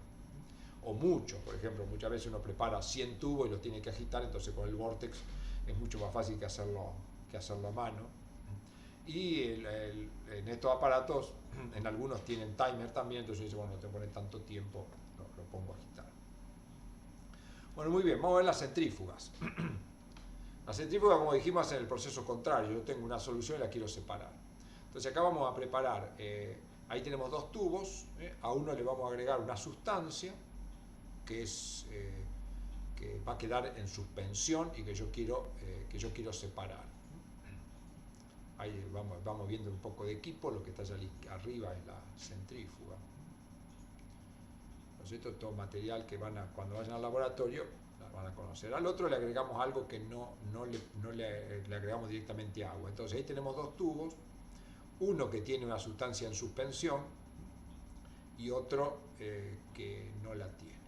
o mucho, por ejemplo, muchas veces uno prepara 100 tubos y los tiene que agitar, entonces con el Vortex es mucho más fácil que hacerlo a mano. Y en estos aparatos, en algunos tienen timer también, entonces dice, bueno, no te pone tanto tiempo, lo pongo a agitar. Bueno, muy bien, vamos a ver las centrífugas. La centrífuga, como dijimos, en el proceso contrario, yo tengo una solución y la quiero separar. Entonces acá vamos a preparar, ahí tenemos dos tubos, a uno le vamos a agregar una sustancia que va a quedar en suspensión y que yo quiero separar. Ahí vamos viendo un poco de equipo, lo que está allá arriba es la centrífuga. Esto es todo material que cuando vayan al laboratorio van a conocer. Al otro le agregamos algo que no le agregamos directamente agua. Entonces ahí tenemos dos tubos, uno que tiene una sustancia en suspensión y otro que no la tiene.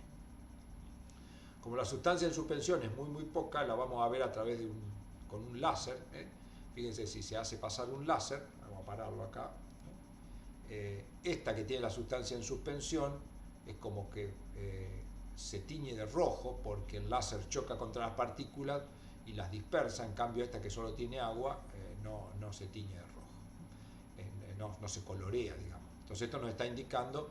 Como la sustancia en suspensión es muy poca, la vamos a ver a través con un láser. Fíjense si se hace pasar un láser, vamos a pararlo acá. Esta que tiene la sustancia en suspensión es como que se tiñe de rojo porque el láser choca contra las partículas y las dispersa, en cambio esta que solo tiene agua no se tiñe de rojo, no se colorea, digamos. Entonces esto nos está indicando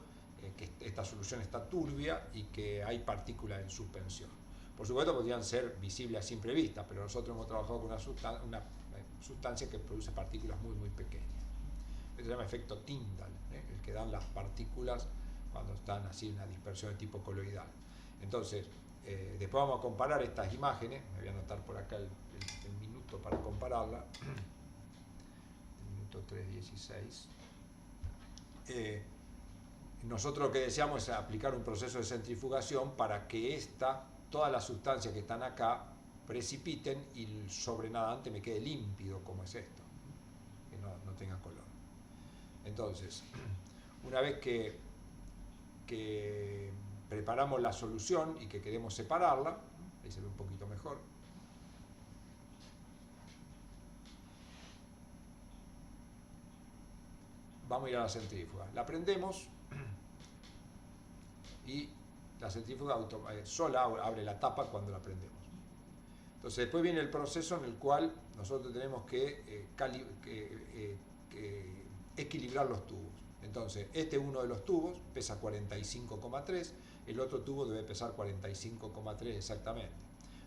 que esta solución está turbia y que hay partículas en suspensión. Por supuesto podrían ser visibles a simple vista, pero nosotros hemos trabajado con una sustancia que produce partículas muy pequeñas. Esto se llama efecto Tyndall, el que dan las partículas cuando están así en una dispersión de tipo coloidal. Entonces, después vamos a comparar estas imágenes, me voy a anotar por acá el minuto para compararla, el minuto 3:16. Nosotros lo que deseamos es aplicar un proceso de centrifugación para que todas las sustancias que están acá precipiten y el sobrenadante me quede límpido, como es esto, que no tenga color. Entonces, una vez que preparamos la solución y que queremos separarla, ahí se ve un poquito mejor, vamos a ir a la centrífuga, la prendemos y la centrífuga sola abre la tapa cuando la prendemos. Entonces después viene el proceso en el cual nosotros tenemos que equilibrar los tubos. Entonces, este es uno de los tubos, pesa 45,3, el otro tubo debe pesar 45,3 exactamente.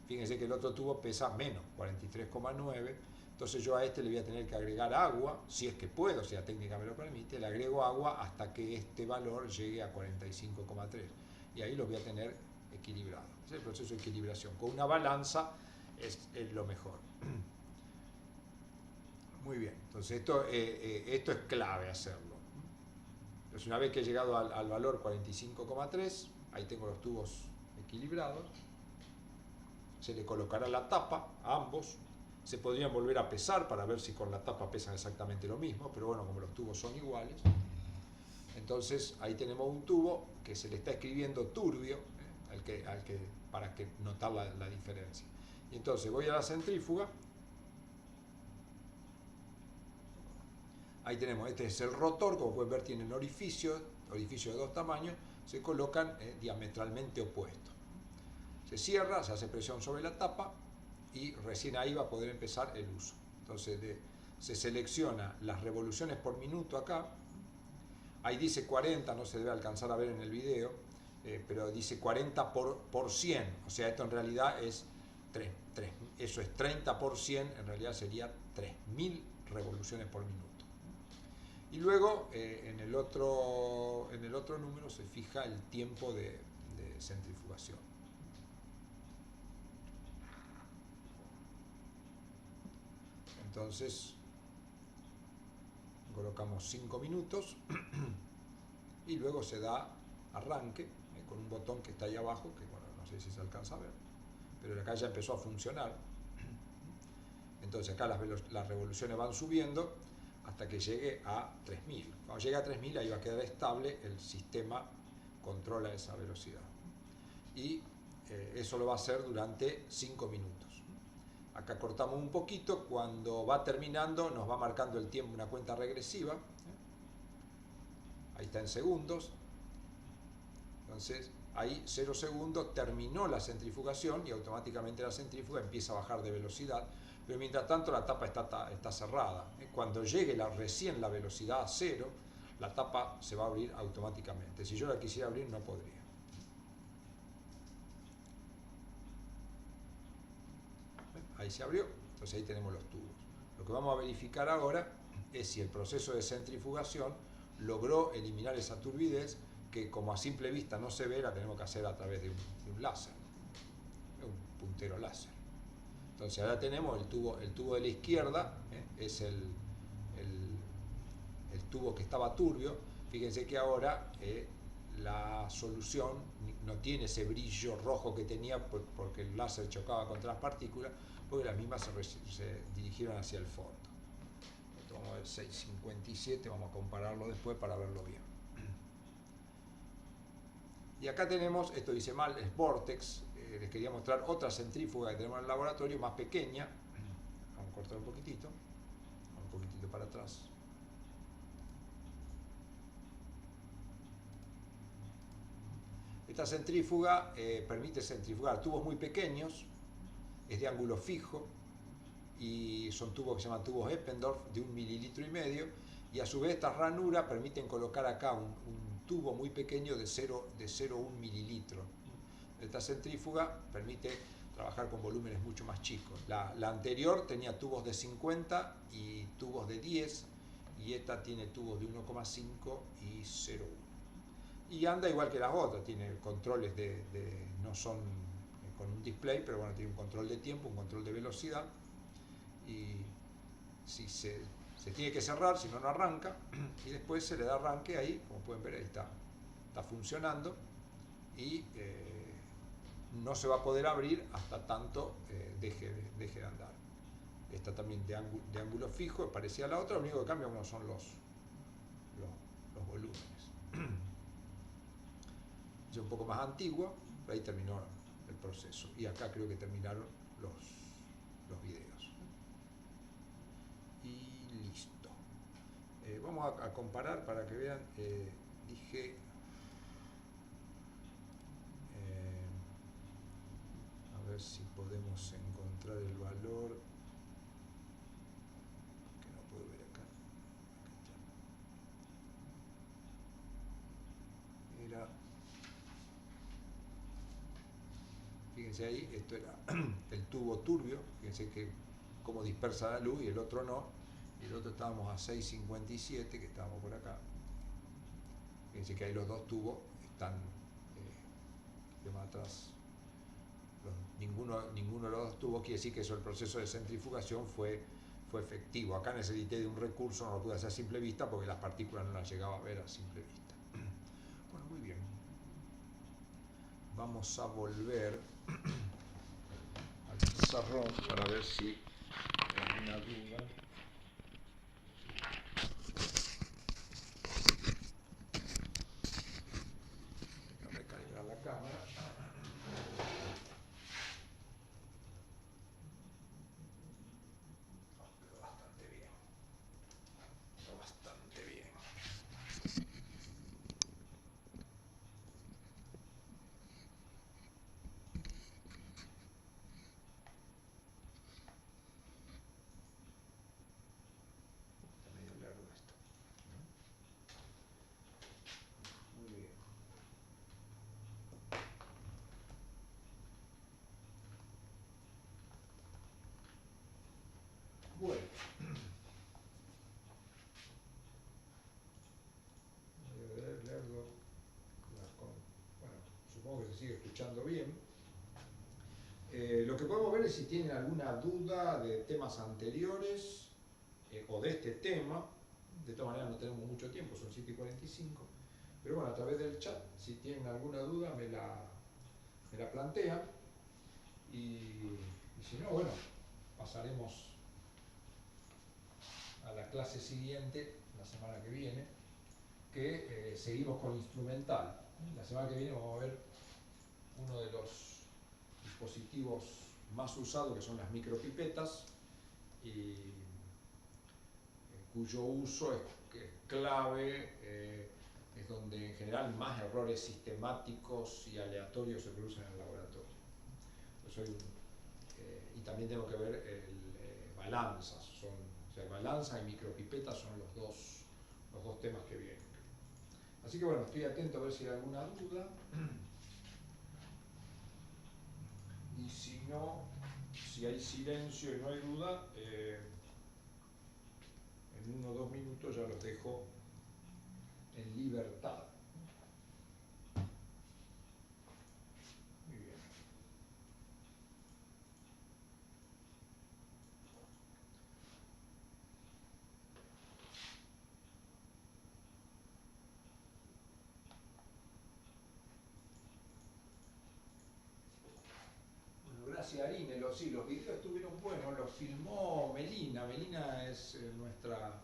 Fíjense que el otro tubo pesa menos, 43,9, entonces yo a este le voy a tener que agregar agua, si es que puedo, si la técnica me lo permite, le agrego agua hasta que este valor llegue a 45,3 y ahí los voy a tener equilibrados. Es el proceso de equilibración. Con una balanza es lo mejor. Muy bien, entonces esto es clave hacerlo. Entonces una vez que he llegado al valor 45,3, ahí tengo los tubos equilibrados, se le colocará la tapa a ambos, se podrían volver a pesar para ver si con la tapa pesan exactamente lo mismo, pero bueno, como los tubos son iguales, entonces ahí tenemos un tubo que se le está escribiendo turbio, para que notar la diferencia. Y entonces voy a la centrífuga. Ahí tenemos, este es el rotor, como pueden ver tienen orificios de dos tamaños, se colocan diametralmente opuestos. Se cierra, se hace presión sobre la tapa y recién ahí va a poder empezar el uso. Entonces se selecciona las revoluciones por minuto acá, ahí dice 40, no se debe alcanzar a ver en el video, pero dice 40 por 100, o sea, esto en realidad es 3, eso es 30 por 100, en realidad sería 3000 revoluciones por minuto. Y luego en el otro número se fija el tiempo de centrifugación. Entonces colocamos 5 minutos y luego se da arranque con un botón que está ahí abajo, que bueno, no sé si se alcanza a ver, pero acá ya empezó a funcionar. Entonces acá las revoluciones van subiendo hasta que llegue a 3000. Cuando llegue a 3000 ahí va a quedar estable, el sistema controla esa velocidad. Y eso lo va a hacer durante 5 minutos. Acá cortamos un poquito, cuando va terminando nos va marcando el tiempo, una cuenta regresiva. Ahí está en segundos. Entonces ahí 0 segundos, terminó la centrifugación y automáticamente la centrífuga empieza a bajar de velocidad. Pero mientras tanto la tapa está cerrada. Cuando llegue recién la velocidad a 0, la tapa se va a abrir automáticamente. Si yo la quisiera abrir no podría. Ahí se abrió, entonces ahí tenemos los tubos. Lo que vamos a verificar ahora es si el proceso de centrifugación logró eliminar esa turbidez que como a simple vista no se ve, la tenemos que hacer a través de un láser, un puntero láser. Entonces ahora tenemos el tubo de la izquierda, es el tubo que estaba turbio. Fíjense que ahora la solución no tiene ese brillo rojo que tenía porque el láser chocaba contra las partículas, porque las mismas se dirigieron hacia el fondo. Esto vamos a ver 657, vamos a compararlo después para verlo bien. Y acá tenemos, esto dice mal, es Vortex. Les quería mostrar otra centrífuga que tenemos en el laboratorio, más pequeña. Vamos a cortar un poquitito para atrás. Esta centrífuga permite centrifugar tubos muy pequeños, es de ángulo fijo y son tubos que se llaman tubos Eppendorf de 1,5 mililitros, y a su vez estas ranuras permiten colocar acá un tubo muy pequeño de 0,1 mililitros. Esta centrífuga permite trabajar con volúmenes mucho más chicos. La anterior tenía tubos de 50 y tubos de 10, y esta tiene tubos de 1,5 y 0,1. Y anda igual que las otras, tiene controles no son con un display, pero bueno, tiene un control de tiempo, un control de velocidad, y si se tiene que cerrar, si no, no arranca, y después se le da arranque ahí, como pueden ver, ahí está funcionando, y no se va a poder abrir hasta tanto deje de andar. Esta también de ángulo fijo, parecida a la otra, lo único que cambia son los volúmenes. Es un poco más antigua, pero ahí terminó el proceso. Y acá creo que terminaron los videos. Y listo. Vamos a comparar para que vean. A ver. ver si podemos encontrar el valor que no puedo ver acá. Era, fíjense ahí, esto era el tubo turbio, fíjense que cómo dispersa la luz y el otro no, y el otro estábamos a 6,57, que estábamos por acá. Fíjense que ahí los dos tubos están de más atrás. Ninguno de los dos tubos, quiere decir que eso, el proceso de centrifugación fue efectivo. Acá necesité de un recurso, no lo pude hacer a simple vista porque las partículas no las llegaba a ver a simple vista. Bueno, muy bien. Vamos a volver al pizarrón para ver si hay alguna duda. Voy a recargar la cámara. Bueno, bueno, supongo que se sigue escuchando bien. Lo que podemos ver es si tienen alguna duda de temas anteriores o de este tema. De todas maneras no tenemos mucho tiempo, son 7:45. Pero bueno, a través del chat, si tienen alguna duda me la plantean. Y si no, bueno, pasaremos a la clase siguiente, la semana que viene, que seguimos con instrumental. La semana que viene vamos a ver uno de los dispositivos más usados, que son las micropipetas, y cuyo uso es clave, es donde en general más errores sistemáticos y aleatorios se producen en el laboratorio. Y también tengo que ver balanzas, o sea, balanza y micropipetas son los dos temas que vienen. Así que bueno, estoy atento a ver si hay alguna duda. Y si no, si hay silencio y no hay duda, en 1 o 2 minutos ya los dejo en libertad. Muy bien. Bueno, gracias Arine. Sí, los videos estuvieron buenos, los filmó Melina. Melina es nuestra,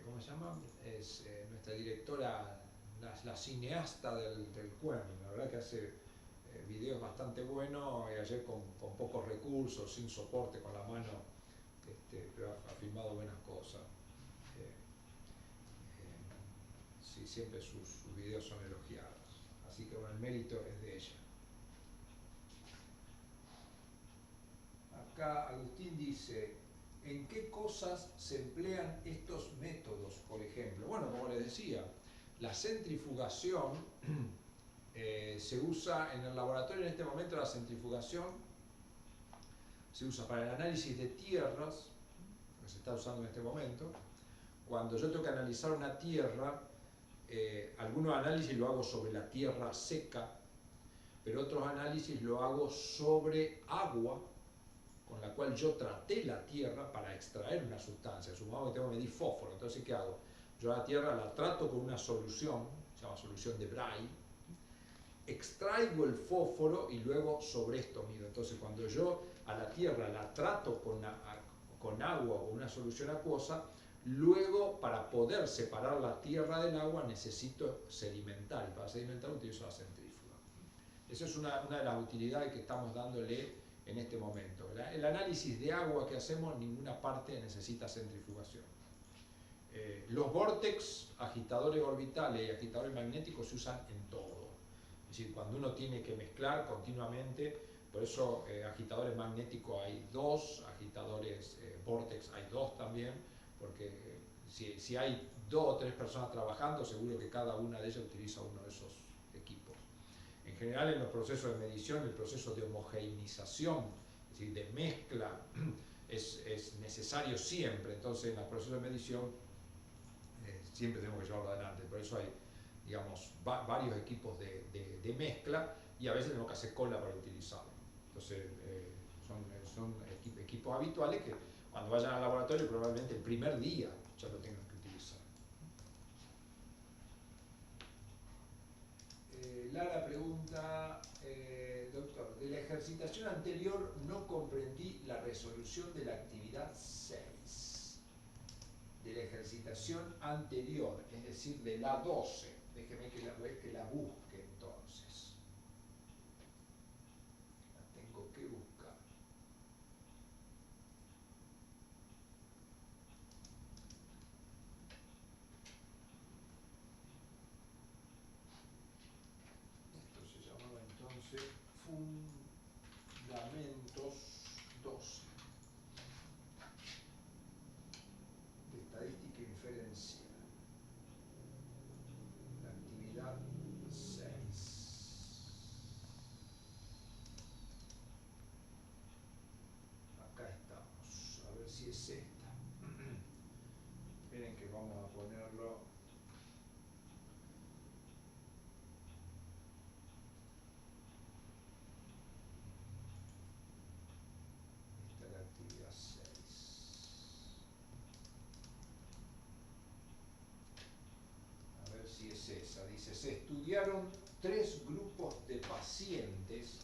¿cómo se llama? Es nuestra directora, la cineasta del CUEM. La verdad que hace videos bastante buenos, ayer con pocos recursos, sin soporte, con la mano, pero ha filmado buenas cosas. Sí, siempre sus videos son elogiados. Así que bueno, el mérito es de ella. Acá Agustín dice, ¿en qué cosas se emplean estos métodos, por ejemplo? Bueno, como les decía, la centrifugación se usa en el laboratorio en este momento. La centrifugación se usa para el análisis de tierras, que se está usando en este momento. Cuando yo tengo que analizar una tierra, algunos análisis lo hago sobre la tierra seca, pero otros análisis lo hago sobre agua, con la cual yo traté la tierra para extraer una sustancia. Supongamos que tengo que medir fósforo, entonces ¿qué hago? Yo a la tierra la trato con una solución, se llama solución de Bray, extraigo el fósforo y luego sobre esto mido. Entonces cuando yo a la tierra la trato con agua o una solución acuosa, luego para poder separar la tierra del agua necesito sedimentar, y para sedimentar utilizo la centrífuga. Esa es una de las utilidades que estamos dándole en este momento. El análisis de agua que hacemos en ninguna parte necesita centrifugación. Los vórtex, agitadores orbitales y agitadores magnéticos se usan en todo. Es decir, cuando uno tiene que mezclar continuamente, Por eso agitadores magnéticos hay 2, agitadores vortex hay 2 también, porque si hay 2 o 3 personas trabajando, seguro que cada una de ellas utiliza uno de esos equipos. En general, en los procesos de medición, el proceso de homogeneización, es decir, de mezcla, es necesario siempre. Entonces, en los procesos de medición siempre tenemos que llevarlo adelante. Por eso hay, digamos, varios equipos de mezcla, y a veces tenemos que hacer cola para utilizarlo. Entonces, son equipos habituales que cuando vayan al laboratorio probablemente el primer día ya lo tengan que utilizar. Lara pregunta, doctor, de la ejercitación anterior no comprendí la resolución de la actividad 6. De la ejercitación anterior, es decir, de la 12. Déjeme que la busque entonces. La tengo que buscar. Esto se llamaba entonces Fundamentos 12 de estadística inferencial. La actividad 6. Acá estamos, a ver si es esta. Esperen que vamos a ponerlo. Esta es la actividad 6. A ver si es esa. Dice, se estudiaron 3 grupos de pacientes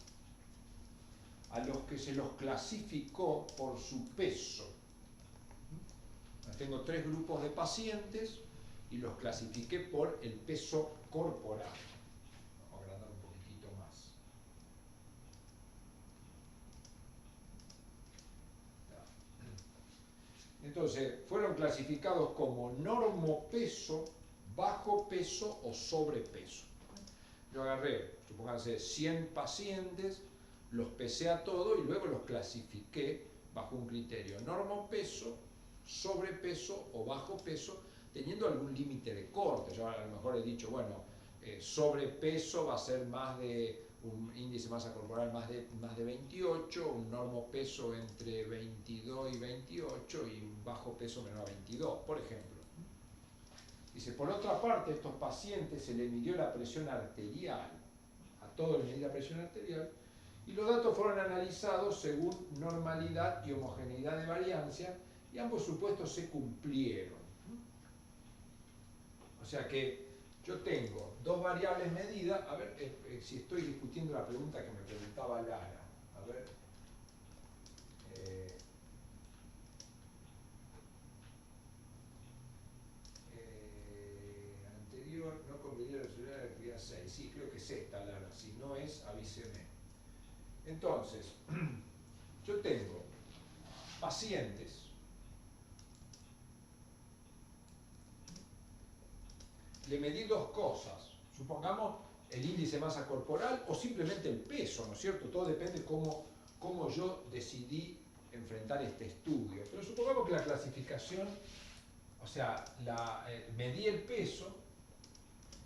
a los que se los clasificó por su peso. Tengo 3 grupos de pacientes y los clasifiqué por el peso corporal. Vamos a agrandar un poquitito más. Entonces, fueron clasificados como normopeso, bajo peso o sobrepeso. Yo agarré, supónganse, 100 pacientes, los pesé a todos y luego los clasifiqué bajo un criterio normopeso, sobrepeso o bajo peso, teniendo algún límite de corte. Yo a lo mejor he dicho, bueno, sobrepeso va a ser más de un índice de masa corporal más de 28, un normopeso entre 22 y 28 y un bajo peso menor a 22, por ejemplo. Dice, por otra parte, a estos pacientes se les midió la presión arterial, a todos les midí la presión arterial, y los datos fueron analizados según normalidad y homogeneidad de variancia, y ambos supuestos se cumplieron. O sea que yo tengo 2 variables medidas, a ver si estoy discutiendo la pregunta que me preguntaba Lara. A ver. Anterior, no convenía resolver la actividad 6. Sí, creo que es esta, Lara. Si no es, avíseme. Entonces, yo tengo pacientes le medí 2 cosas. Supongamos el índice de masa corporal o simplemente el peso, ¿no es cierto? Todo depende de cómo yo decidí enfrentar este estudio. Pero supongamos que la clasificación, o sea, medí el peso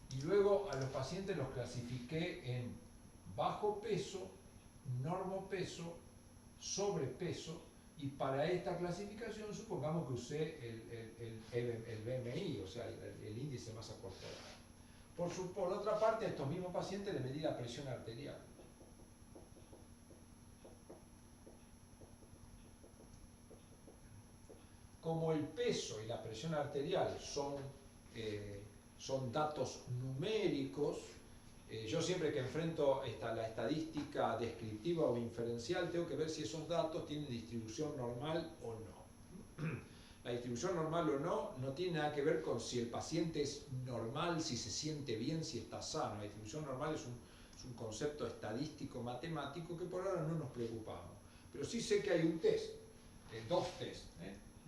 y luego a los pacientes los clasifiqué en bajo peso, normopeso, sobrepeso, y para esta clasificación supongamos que usé el BMI, o sea, el índice de masa corporal. Por otra parte, a estos mismos pacientes les medí la presión arterial. Como el peso y la presión arterial son datos numéricos, yo siempre que enfrento la estadística descriptiva o inferencial tengo que ver si esos datos tienen distribución normal o no. La distribución normal o no tiene nada que ver con si el paciente es normal, si se siente bien, si está sano. La distribución normal es un concepto estadístico matemático que por ahora no nos preocupamos. Pero sí sé que hay un test, 2 test.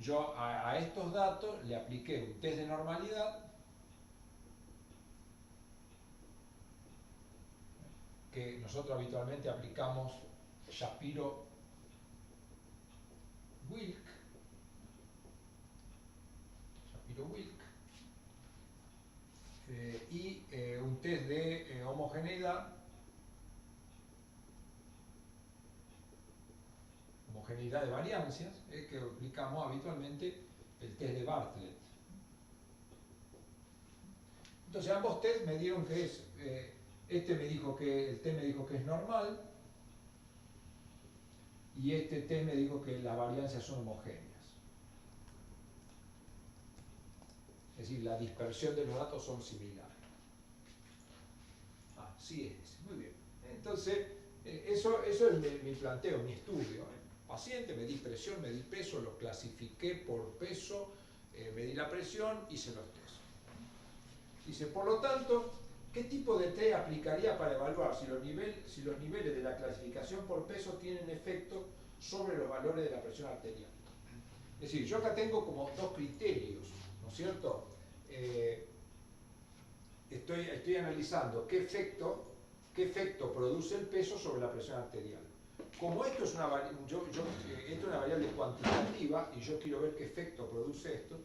Yo a estos datos le apliqué un test de normalidad que nosotros habitualmente aplicamos Shapiro-Wilk, y un test de homogeneidad de variancias, que aplicamos habitualmente el test de Bartlett. Entonces ambos test me dieron que es, el test me dijo que es normal, y este test me dijo que las variancias son homogéneas. Es decir, la dispersión de los datos son similares. Así es, muy bien. Entonces, eso es mi planteo, mi estudio. Paciente, medí presión, medí peso, lo clasifiqué por peso, medí la presión, hice los test. Dice, por lo tanto, ¿qué tipo de test aplicaría para evaluar si los niveles de la clasificación por peso tienen efecto sobre los valores de la presión arterial? Es decir, yo acá tengo como dos criterios, ¿no es cierto? Estoy analizando qué efecto produce el peso sobre la presión arterial. Como esto es una variable cuantitativa y yo quiero ver qué efecto produce esto,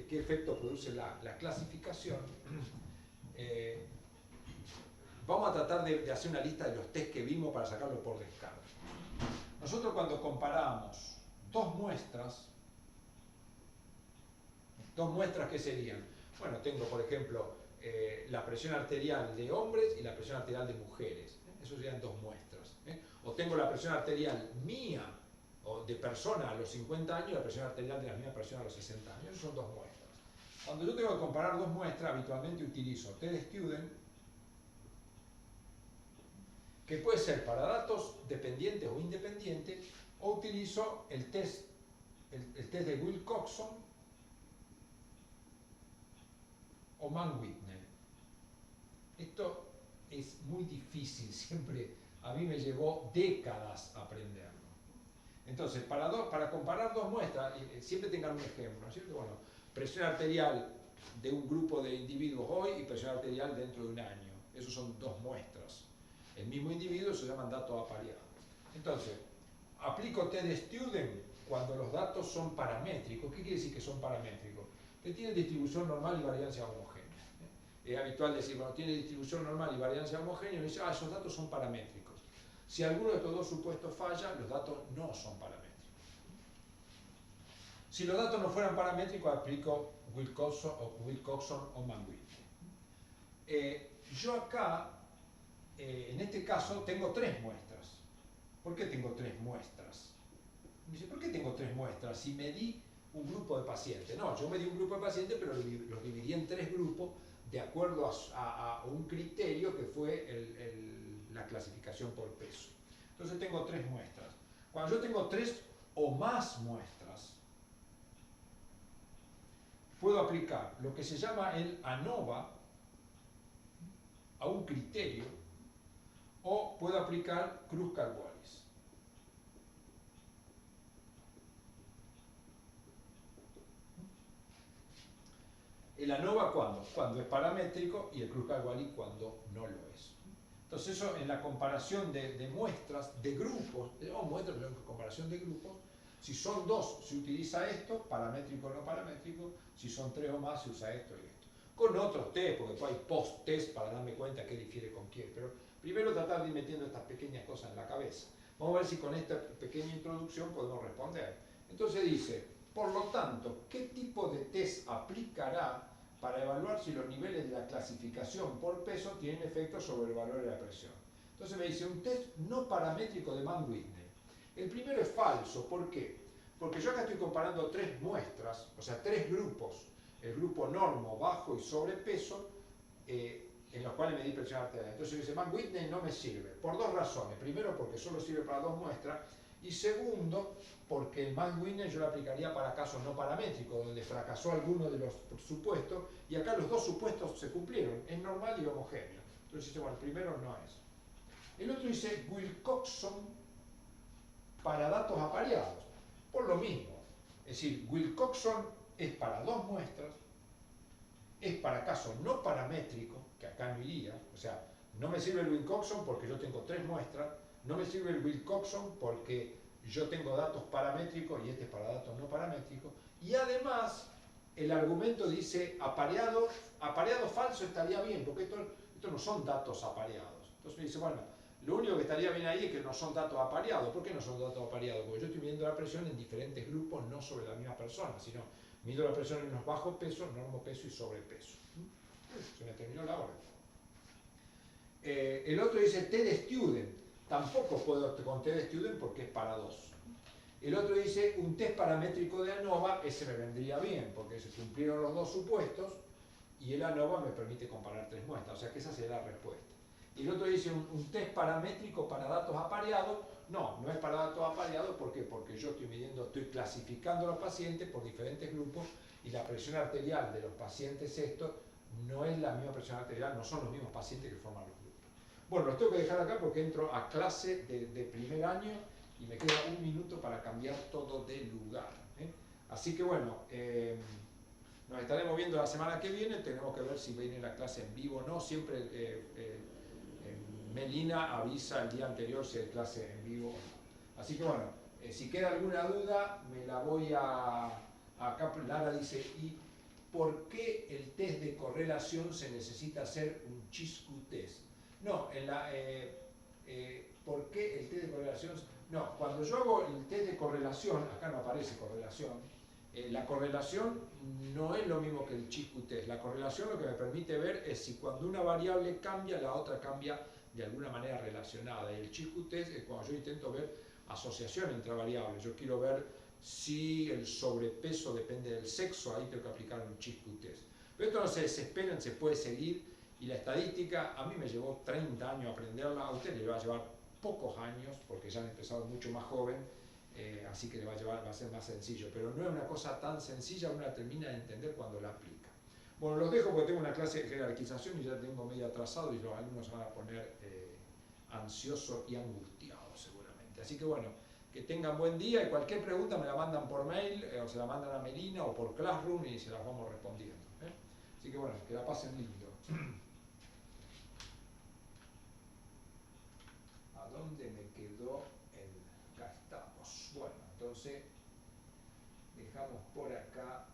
qué efecto produce la clasificación, vamos a tratar de hacer una lista de los test que vimos para sacarlo por descargo. Nosotros cuando comparamos dos muestras, ¿qué serían? Bueno, tengo por ejemplo la presión arterial de hombres y la presión arterial de mujeres. Eso serían dos muestras. O tengo la presión arterial mía o de persona a los 50 años y la presión arterial de la misma persona a los 60 años. Esas son dos muestras. Cuando yo tengo que comparar dos muestras, habitualmente utilizo test de Student, que puede ser para datos dependientes o independientes, o utilizo el test de Wilcoxon o Mann-Whitney. Esto es muy difícil, siempre a mí me llevó décadas aprenderlo. Entonces, para comparar dos muestras, siempre tengan un ejemplo, ¿no es cierto? Bueno, presión arterial de un grupo de individuos hoy y presión arterial dentro de un año. Esos son dos muestras. El mismo individuo se llaman datos apareados. Entonces, aplico test de Student cuando los datos son paramétricos. ¿Qué quiere decir que son paramétricos? Que tienen distribución normal y variancia homogénea. Es habitual decir, bueno, tiene distribución normal y variancia homogénea, y me dice, esos datos son paramétricos. Si alguno de estos dos supuestos falla, los datos no son paramétricos. Si los datos no fueran paramétricos, aplico Wilcoxon o Mann-Whitney. Yo acá, en este caso, tengo tres muestras. ¿Por qué tengo tres muestras? Me dice, ¿por qué tengo tres muestras? Si medí un grupo de pacientes. No, yo medí un grupo de pacientes, pero los dividí en tres grupos de acuerdo a un criterio que fue la clasificación por peso. Entonces tengo tres muestras. Cuando yo tengo tres o más muestras, puedo aplicar lo que se llama el ANOVA a un criterio, o puedo aplicar Kruskal-Wallis. El ANOVA cuando es paramétrico y el Kruskal-Wallis cuando no lo es. Entonces eso en la comparación de muestras, de grupos, muestras, pero en comparación de grupos, si son dos se utiliza esto, paramétrico o no paramétrico, si son tres o más se usa esto y esto. Con otros test, porque después hay post-test para darme cuenta qué difiere con quién, pero primero tratar de ir metiendo estas pequeñas cosas en la cabeza. Vamos a ver si con esta pequeña introducción podemos responder. Entonces dice, por lo tanto, ¿qué tipo de test aplicará para evaluar si los niveles de la clasificación por peso tienen efecto sobre el valor de la presión? Entonces me dice un test no paramétrico de Mann-Whitney. El primero es falso, ¿por qué? Porque yo acá estoy comparando tres muestras, o sea, tres grupos, el grupo normo, bajo y sobrepeso, en los cuales medí presión arterial. Entonces dice, Mann-Whitney no me sirve, por dos razones. Primero, porque solo sirve para dos muestras, y segundo, porque el Mann-Whitney yo lo aplicaría para casos no paramétricos, donde fracasó alguno de los supuestos, y acá los dos supuestos se cumplieron, es normal y homogéneo. Entonces dice, bueno, el primero no es. El otro dice Wilcoxon para datos apareados, por lo mismo. Es decir, Wilcoxon es para dos muestras, es para casos no paramétricos, que acá no iría, o sea, no me sirve el Wilcoxon porque yo tengo tres muestras, No me sirve el Wilcoxon porque yo tengo datos paramétricos y este es para datos no paramétricos. Y además, el argumento dice apareado falso estaría bien, porque esto no son datos apareados. Entonces me dice, bueno, lo único que estaría bien ahí es que no son datos apareados. ¿Por qué no son datos apareados? Porque yo estoy midiendo la presión en diferentes grupos, no sobre la misma persona, sino mido la presión en los bajos pesos, normopeso y sobrepeso. Se me terminó la hora. El otro dice TED-Student. Tampoco puedo con TED-Student porque es para dos. El otro dice un test paramétrico de ANOVA, ese me vendría bien, porque se cumplieron los dos supuestos y el ANOVA me permite comparar tres muestras, o sea que esa sería la respuesta. Y el otro dice un test paramétrico para datos apareados. No, no es para datos apareados, ¿por qué? Porque yo estoy clasificando a los pacientes por diferentes grupos y la presión arterial de los pacientes estos no es la misma presión arterial, no son los mismos pacientes que forman los grupos. Bueno, los tengo que dejar acá porque entro a clase de primer año y me queda un minuto para cambiar todo de lugar. Así que bueno, nos estaremos viendo la semana que viene, tenemos que ver si viene la clase en vivo o no, siempre Melina avisa el día anterior si hay clase en vivo o no. Así que bueno, si queda alguna duda, me la voy a... Acá Lara dice, ¿y por qué el test de correlación se necesita hacer un Chiscu test? No, ¿por qué el test de correlación? No, cuando yo hago el test de correlación, acá no aparece correlación, la correlación no es lo mismo que el Chiscu test. La correlación lo que me permite ver es si cuando una variable cambia, la otra cambia de alguna manera relacionada. Y el Chiscu test es cuando yo intento ver asociación entre variables. Yo quiero ver si el sobrepeso depende del sexo, ahí tengo que aplicar un Chiscu test. Pero esto no se desesperen, se puede seguir. Y la estadística, a mí me llevó 30 años aprenderla, a usted le va a llevar pocos años, porque ya han empezado mucho más joven, así que va a ser más sencillo. Pero no es una cosa tan sencilla, uno la termina de entender cuando la aplica. Bueno, los dejo porque tengo una clase de jerarquización y ya tengo medio atrasado y los alumnos van a poner ansiosos y angustiados seguramente. Así que bueno, que tengan buen día y cualquier pregunta me la mandan por mail o se la mandan a Melina o por Classroom y se las vamos respondiendo. Así que bueno, que la pasen lindo. ¿A dónde me quedó el...? Acá estamos. Bueno, entonces dejamos por acá